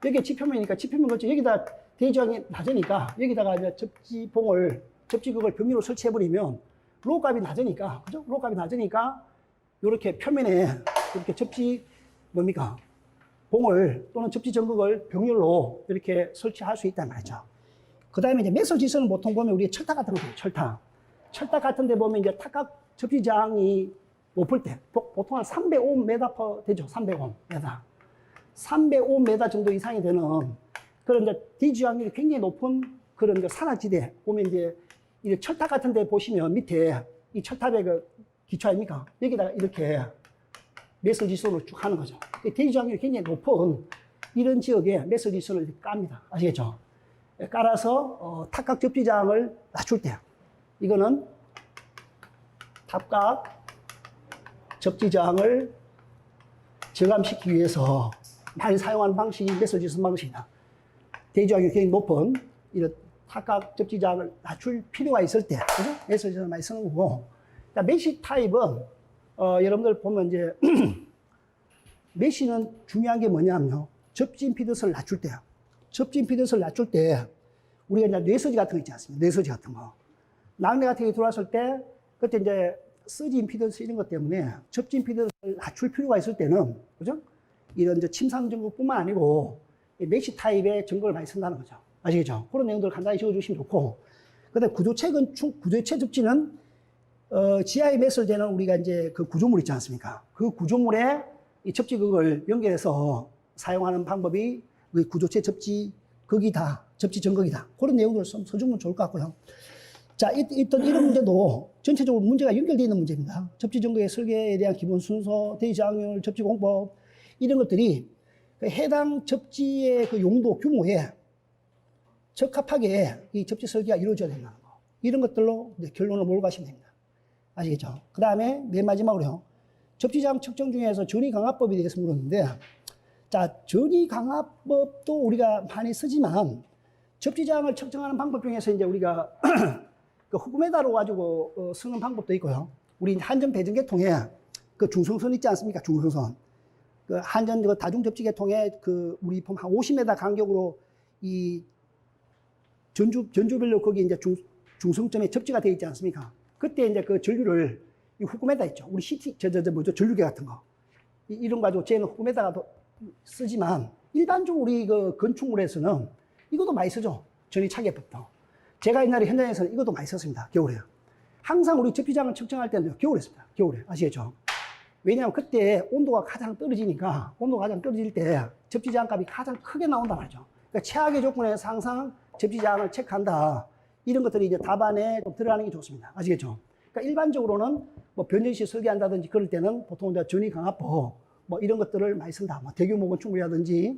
여기 지표면이니까 지표면 근처 여기다 대지 저항이 낮으니까 여기다가 이제 접지극을 병렬로 설치해버리면 로 값이 낮으니까, 그죠? 로 값이 낮으니까 이렇게 표면에 이렇게 접지 봉을 또는 접지 전극을 병렬로 이렇게 설치할 수 있단 말이죠. 그 다음에 이제 매설 지선은 보통 보면 우리 철탑 같은 거 돼요. 철탑 같은 데 보면 이제 탁각 접지 저항이 높을 때 보통 한 305m 되죠. 305m. 305m 정도 이상이 되는 그런 이제 대지 저항률이 굉장히 높은 그런 그 산악지대 보면 이제 이 철탑 같은 데 보시면 밑에 이 철탑의 그 기초 아닙니까? 여기다가 이렇게 매설 지선을 쭉 하는 거죠. 대지 저항률이 굉장히 높은 이런 지역에 매설 지선을 깝니다. 아시겠죠? 깔아서 탑각 접지 저항을 낮출 때 이거는 탑각 접지 저항을 저감시키기 위해서 많이 사용하는 방식이 매설 지선 방식이다. 대지 저항이 굉장히 높은 이런 탑각 접지 저항을 낮출 필요가 있을 때, 그죠? 매설 지선을 많이 쓰는 거고. 메시 타입은 여러분들 보면 이제 메시는 중요한 게 뭐냐면요. 접지 임피던스를 낮출 때요. 접지 임피던스를 낮출 때 우리가 이제 뇌서지 같은 거 있지 않습니까? 뇌서지 같은 거. 낙뢰 같은 게 들어왔을 때 그때 이제 서지 임피던스 이런 것 때문에 접지 임피던스를 낮출 필요가 있을 때는, 그죠? 이런 이제 침상 전극뿐만 아니고 메시 타입의 전극을 많이 쓴다는 거죠. 아시겠죠? 그런 내용들을 간단히 적어주시면 좋고. 근데 구조체 접지는 지하에 매설되는 우리가 이제 그 구조물 있지 않습니까? 그 구조물에 이 접지극을 연결해서 사용하는 방법이 구조체 접지극이다. 접지 전극이다. 그런 내용들을 써주면 좋을 것 같고요. 자, 있던 이런 문제도 전체적으로 문제가 연결되어 있는 문제입니다. 접지 전극의 설계에 대한 기본 순서, 대지 작용률, 접지 공법, 이런 것들이 그 해당 접지의 그 용도, 규모에 적합하게 이 접지 설계가 이루어져야 된다는 거. 이런 것들로 이제 결론을 몰고 가시면 됩니다. 아시겠죠? 그 다음에 맨 마지막으로요. 접지장 측정 중에서 전위강압법에 대해서 물었는데, 자, 전위강압법도 우리가 많이 쓰지만, 접지장을 측정하는 방법 중에서 이제 우리가 그 후구메다로 가지고 쓰는 방법도 있고요. 우리 한전 배전계통에 그 중성선 있지 않습니까? 중성선. 그 한전 그 다중접지계통에 그 우리 보면 한 50m 간격으로 이 전주별로 거기 이제 중성점에 접지가 되어 있지 않습니까? 그때 이제 그 전류를 이 후구메다 있죠. 우리 CT 뭐죠? 전류계 같은 거. 이런 거 가지고 쟤는 후구메다가 쓰지만 일반적으로 우리 그 건축물에서는 이것도 많이 쓰죠. 전위차계법도. 제가 옛날에 현장에서는 이것도 많이 썼습니다. 겨울에. 항상 우리 접지장을 측정할 때는 겨울에 씁니다. 겨울에. 아시겠죠? 왜냐하면 그때 온도가 가장 떨어지니까, 온도가 가장 떨어질 때 접지장 값이 가장 크게 나온단 말이죠. 그러니까 최악의 조건에서 항상 접지장을 체크한다. 이런 것들이 이제 답안에 좀 들어가는 게 좋습니다. 아시겠죠? 그러니까 일반적으로는 뭐 변전시 설계한다든지 그럴 때는 보통 이제 전위강압법 뭐 이런 것들을 많이 쓴다. 뭐 대규모 건축물이라든지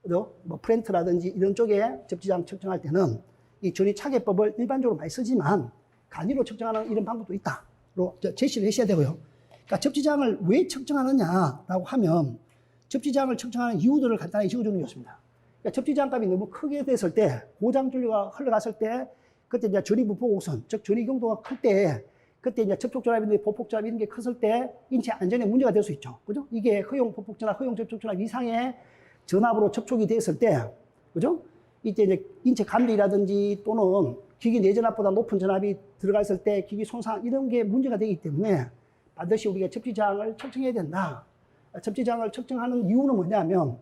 뭐 프렌트라든지 이런 쪽에 접지장 측정할 때는 이 전위차계법을 일반적으로 많이 쓰지만 간이로 측정하는 이런 방법도 있다로 제시를 하셔야 되고요. 그러니까 접지장을 왜 측정하느냐라고 하면 접지장을 측정하는 이유들을 간단히 적어주는 게 좋습니다. 그러니까 접지장 값이 너무 크게 됐을 때, 고장 전류가 흘러갔을 때, 그때 이제 전위분포곡선, 즉 전위 경도가 클 때, 그때 이제 접촉전압이나 보폭전압 이런 게 컸을 때 인체 안전에 문제가 될 수 있죠. 그죠? 이게 허용 보폭전압, 허용 접촉전압 이상의 전압으로 접촉이 됐을 때, 그죠? 이때 이제 인체 감리라든지 또는 기기 내전압보다 높은 전압이 들어갔을 때 기기 손상 이런 게 문제가 되기 때문에 반드시 우리가 접지장을 측정해야 된다. 접지장을 측정하는 이유는 뭐냐면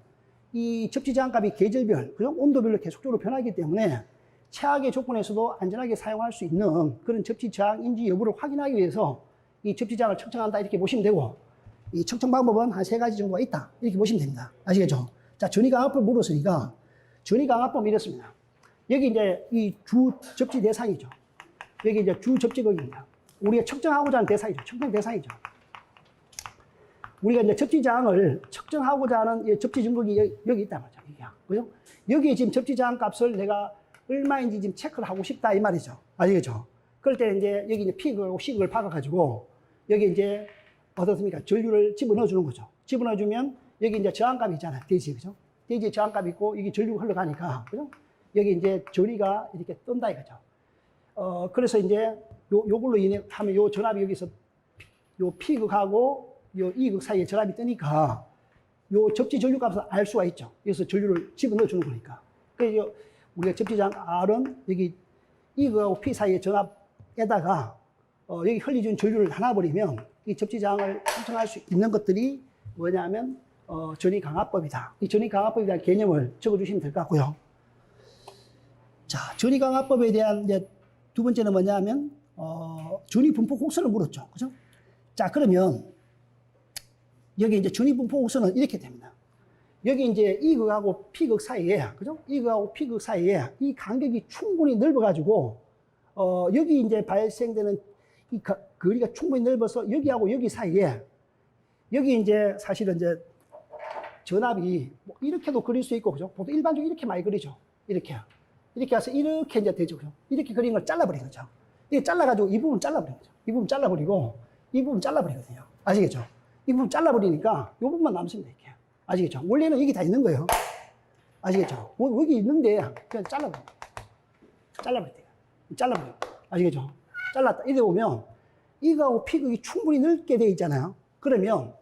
이 접지장 값이 계절별, 그죠? 온도별로 계속적으로 변하기 때문에 최악의 조건에서도 안전하게 사용할 수 있는 그런 접지장인지 여부를 확인하기 위해서 이 접지장을 측정한다 이렇게 보시면 되고, 이 측정 방법은 한 3가지 정도가 있다 이렇게 보시면 됩니다. 아시겠죠? 자, 전위강압법 물었으니까 전위강압법 이렇습니다. 여기 이제 이 주 접지 대상이죠. 여기 이제 주 접지극입니다. 우리가 측정하고자 하는 대상이죠. 측정 대상이죠. 우리가 이제 접지장을 측정하고자 하는 접지 증거기 여기 있단 말이죠. 그죠? 여기에 지금 접지장 값을 내가 얼마인지 지금 체크를 하고 싶다 이 말이죠. 아시겠죠? 그럴 때 이제 여기 이제 P극하고 C극을 박아가지고 여기 이제 어떻습니까? 전류를 집어넣어 주는 거죠. 집어넣어 주면 여기 이제 저항값이 있잖아요. 대지에, 그죠? 대지에 저항값이 있고 이게 전류가 흘러가니까, 그죠? 여기 이제 전위가 이렇게 뜬다 이거죠. 그래서 이제 요걸로 인해 하면 요 전압이 여기서 요 P극하고 요 E극 사이에 전압이 뜨니까 요 접지 전류 값을 알 수가 있죠. 그래서 전류를 집어넣어 주는 거니까. 그래서 우리가 접지장 R은 여기 E극하고 P 사이의 전압에다가 여기 흘려준 전류를 나눠버리면 이 접지장을 측정할 수 있는 것들이 뭐냐면 전위강압법이다. 이 전위강압법에 대한 개념을 적어주시면 될 것 같고요. 자, 전위강압법에 대한 이제 두 번째는 뭐냐면 전위분포 곡선을 물었죠. 그죠? 자, 그러면 여기 이제 전위분포 곡선은 이렇게 됩니다. 여기 이제 E극하고 P극 사이에, 그죠? E극하고 P극 사이에 이 간격이 충분히 넓어가지고, 여기 이제 발생되는 이 거리가 충분히 넓어서 여기하고 여기 사이에, 여기 이제 사실은 이제 전압이 뭐 이렇게도 그릴 수 있고, 그죠? 보통 일반적으로 이렇게 많이 그리죠. 이렇게. 이렇게 해서 이렇게 이제 되죠. 그죠? 이렇게 그리는 걸 잘라버리는 거죠. 이게 잘라가지고 이 부분 잘라버리는 거죠. 이 부분 잘라버리고, 이 부분 잘라버리거든요. 아시겠죠? 이 부분 잘라버리니까 이 부분만 남습니다. 이렇게. 아시겠죠? 원래는 여기 다 있는 거예요. 아시겠죠? 여기 있는데 그냥 잘라버려요. 잘라버려요. 잘라버려요. 아시겠죠? 잘랐다. 이래 보면 이거하고 P극이 충분히 넓게 되어 있잖아요. 그러면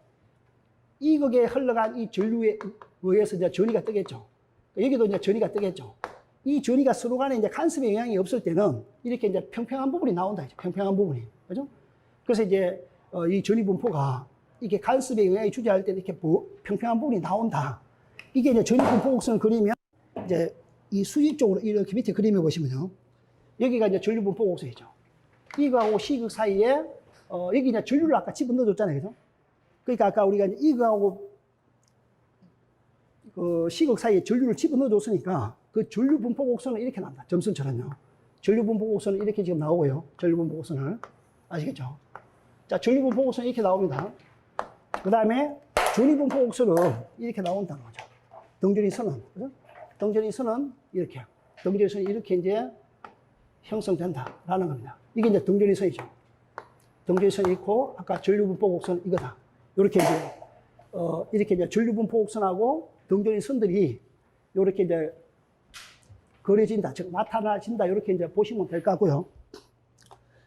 E극에 흘러간 이 전류에 의해서 이제 전위가 뜨겠죠. 여기도 이제 전위가 뜨겠죠. 이 전위가 서로 간에 이제 간섭의 영향이 없을 때는 이렇게 이제 평평한 부분이 나온다. 이제 평평한 부분이. 그죠? 그래서 이제 이 전위 분포가 이게 간섭의 영향이 주재할 때 이렇게 평평한 부분이 나온다. 이게 이제 전위 분포 곡선을 그리면 이제 이 수직 쪽으로 이렇게 밑에 그림해 보시면요. 여기가 이제 전류 분포 곡선이죠. E극하고 C극 사이에 여기 이제 전류를 아까 집어넣어 줬잖아요. 그죠? 그러니까 아까 우리가 이제 E극하고 C극 사이에 전류를 집어넣어 줬으니까 그 전류 분포 곡선은 이렇게 나온다. 점선처럼요. 전류분 보고서는 이렇게 지금 나오고요. 전류분 보고서는. 아시겠죠? 자, 전류분 보고서는 이렇게 나옵니다. 그 다음에 전류분 보고서는 이렇게 나온다는 거죠. 등전이 선은. 그죠? 등전이 선은 이렇게. 등전이 선이 이렇게 이제 형성된다라는 겁니다. 이게 이제 등전이 선이죠. 등전이 선이 있고, 아까 전류분 보고선 이거다. 이렇게 이제, 이렇게 이제 전류분 보고선하고 등전이 선들이 이렇게 이제 그려진다, 즉 나타나진다, 이렇게 이제 보시면 될 것 같고요.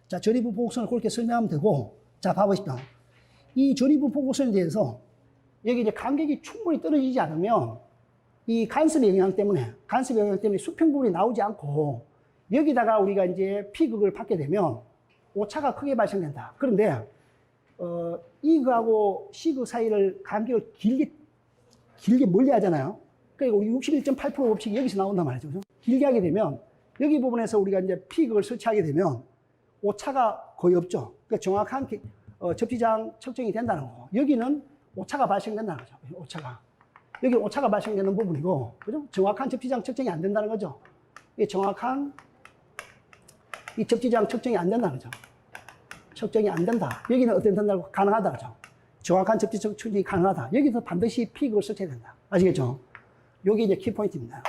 자, 전이분 보고선을 그렇게 설명하면 되고, 자, 봐보십시오. 이 전이분 보고선에 대해서 여기 이제 간격이 충분히 떨어지지 않으면 이 간섭의 영향 때문에 수평 부분이 나오지 않고 여기다가 우리가 이제 피극을 받게 되면 오차가 크게 발생된다. 그런데 E극하고 C극 사이를 간격을 길게 멀리 하잖아요. 그러니까 61.8% 법칙이 여기서 나온단 말이죠. 그죠? 길게 하게 되면 여기 부분에서 우리가 이제 P극을 설치하게 되면 오차가 거의 없죠. 그러니까 정확한 접지장 측정이 된다는 거고, 여기는 오차가 발생된다는 거죠. 오차가. 여기 오차가 발생되는 부분이고, 그죠? 정확한 접지장 측정이 안 된다는 거죠. 이게 정확한 이 접지장 측정이 안 된다는 거죠. 측정이 안 된다. 여기는 어떻게 된다고? 가능하다. 그죠? 정확한 접지장 측정이 가능하다. 여기서 반드시 P극을 설치해야 된다. 아시겠죠? 요게 이제 키포인트입니다.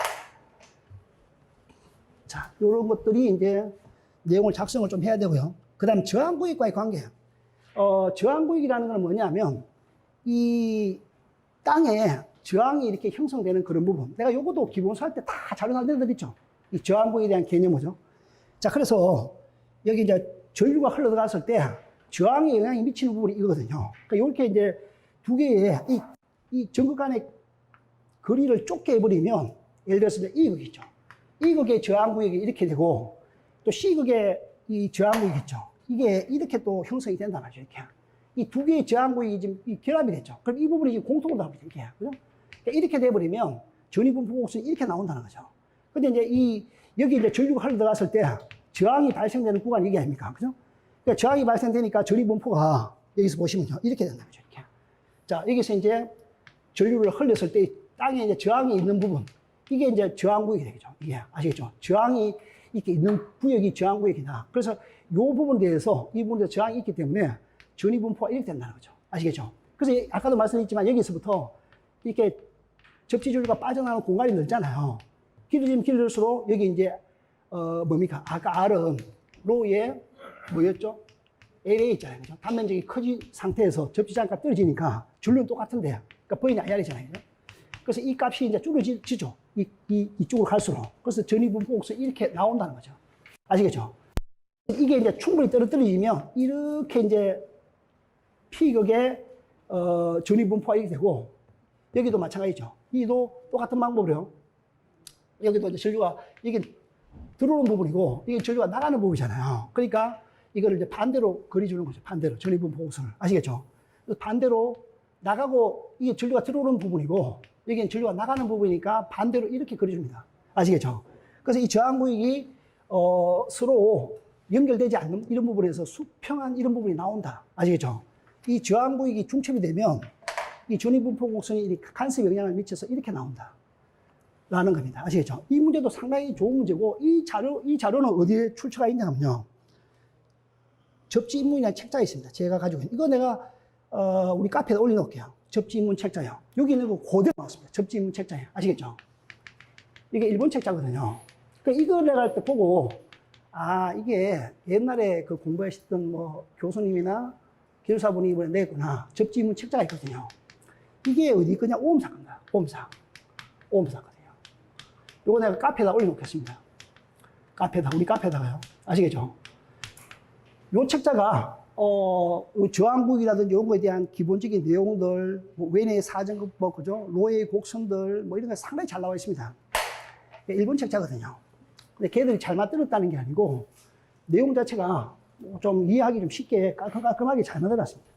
자, 요런 것들이 이제 내용을 작성을 좀 해야 되고요. 그 다음 저항구역과의 관계. 저항구역이라는 건 뭐냐면, 이 땅에 저항이 이렇게 형성되는 그런 부분. 내가 요것도 기본서 할 때 다 자료 살려드렸죠. 이 저항구역에 대한 개념이죠. 자, 그래서 여기 이제 전류가 흘러 들어갔을 때 저항에 영향이 미치는 부분이 이거거든요. 그러니까 이렇게 이제 두 개의 이 전극 간의 거리를 좁게 해버리면, 예를 들어서 E극이 있죠. E극의 저항구역이 이렇게 되고, 또 C극의 이 저항구역이 있죠. 이게 이렇게 또 형성이 된단 말이죠. 이렇게. 이 두 개의 저항구역이 지금 결합이 됐죠. 그럼 이 부분이 지금 공통으로 나옵니다. 이렇게. 그죠? 그러니까 이렇게 돼버리면 전이분 보고선이 이렇게 나온다는 거죠. 근데 이제 여기 이제 전류가 흘러 들어갔을 때 저항이 발생되는 구간이 이게 아닙니까? 그죠? 그러니까 저항이 발생되니까 전이분포가 여기서 보시면요. 이렇게 된다는 거죠. 이렇게. 자, 여기서 이제 전류를 흘렸을 때 땅에 이제 저항이 있는 부분. 이게 이제 저항구역이 되겠죠. 이게 아시겠죠? 저항이 이렇게 있는 구역이 저항구역이다. 그래서 이 부분에 대해서 이 부분에 저항이 있기 때문에 전이분포가 이렇게 된다는 거죠. 아시겠죠? 그래서 아까도 말씀드렸지만 여기서부터 이렇게 접지줄과 빠져나가는 공간이 넓잖아요. 길어지면 길어질수록 여기 이제 뭡니까? 아까 R은 로의 뭐였죠? LA 있잖아요. 그죠? 단면적이 커진 상태에서 접지장과 떨어지니까 줄은 똑같은데, 그러니까 V는 IR이잖아요. 그래서 이 값이 이제 줄어지죠. 이쪽으로 갈수록. 그래서 전이분포가 이렇게 나온다는 거죠. 아시겠죠? 이게 이제 충분히 떨어지면 이렇게 이제 P극의 전이분포가 이렇게 되고, 여기도 마찬가지죠. 이도 똑같은 방법으로요. 여기도 이제 전류가, 이게 들어오는 부분이고, 이게 전류가 나가는 부분이잖아요. 그러니까 이거를 이제 반대로 그려주는 거죠. 반대로. 전이분포 곡선을. 아시겠죠? 반대로 나가고, 이게 전류가 들어오는 부분이고, 여기는 전류가 나가는 부분이니까 반대로 이렇게 그려줍니다. 아시겠죠? 그래서 이 저항구역이 서로 연결되지 않는 이런 부분에서 수평한 이런 부분이 나온다. 아시겠죠? 이 저항구역이 중첩이 되면 이 전이분포 곡선이 간섭 영향을 미쳐서 이렇게 나온다. 라는 겁니다. 아시겠죠? 이 문제도 상당히 좋은 문제고, 이 자료는 어디에 출처가 있냐면요. 접지인문이라는 책자가 있습니다. 제가 가지고 있는. 이거 내가, 우리 카페에 올려놓을게요. 접지인문 책자요. 여기 있는 거 그대로 나왔습니다. 접지인문 책자예요. 아시겠죠? 이게 일본 책자거든요. 그러니까 이걸 내가 할 때 보고, 아, 이게 옛날에 그 공부하셨던 뭐 교수님이나 기술사분이 이번에 냈구나. 접지인문 책자가 있거든요. 이게 어디 있거냐? 오음사건입니다. 오음사거든요. 요거 내가 카페에다 올려놓겠습니다. 우리 카페에다가요. 아시겠죠? 요 책자가, 저항구역이라든지 이런 거에 대한 기본적인 내용들, 뭐 웬의 사정법, 그죠? 로의 곡선들, 뭐 이런 거 상당히 잘 나와 있습니다. 일본 책자거든요. 근데 걔들이 잘 만들었다는 게 아니고, 내용 자체가 좀 이해하기 좀 쉽게 깔끔하게 잘 만들어놨습니다.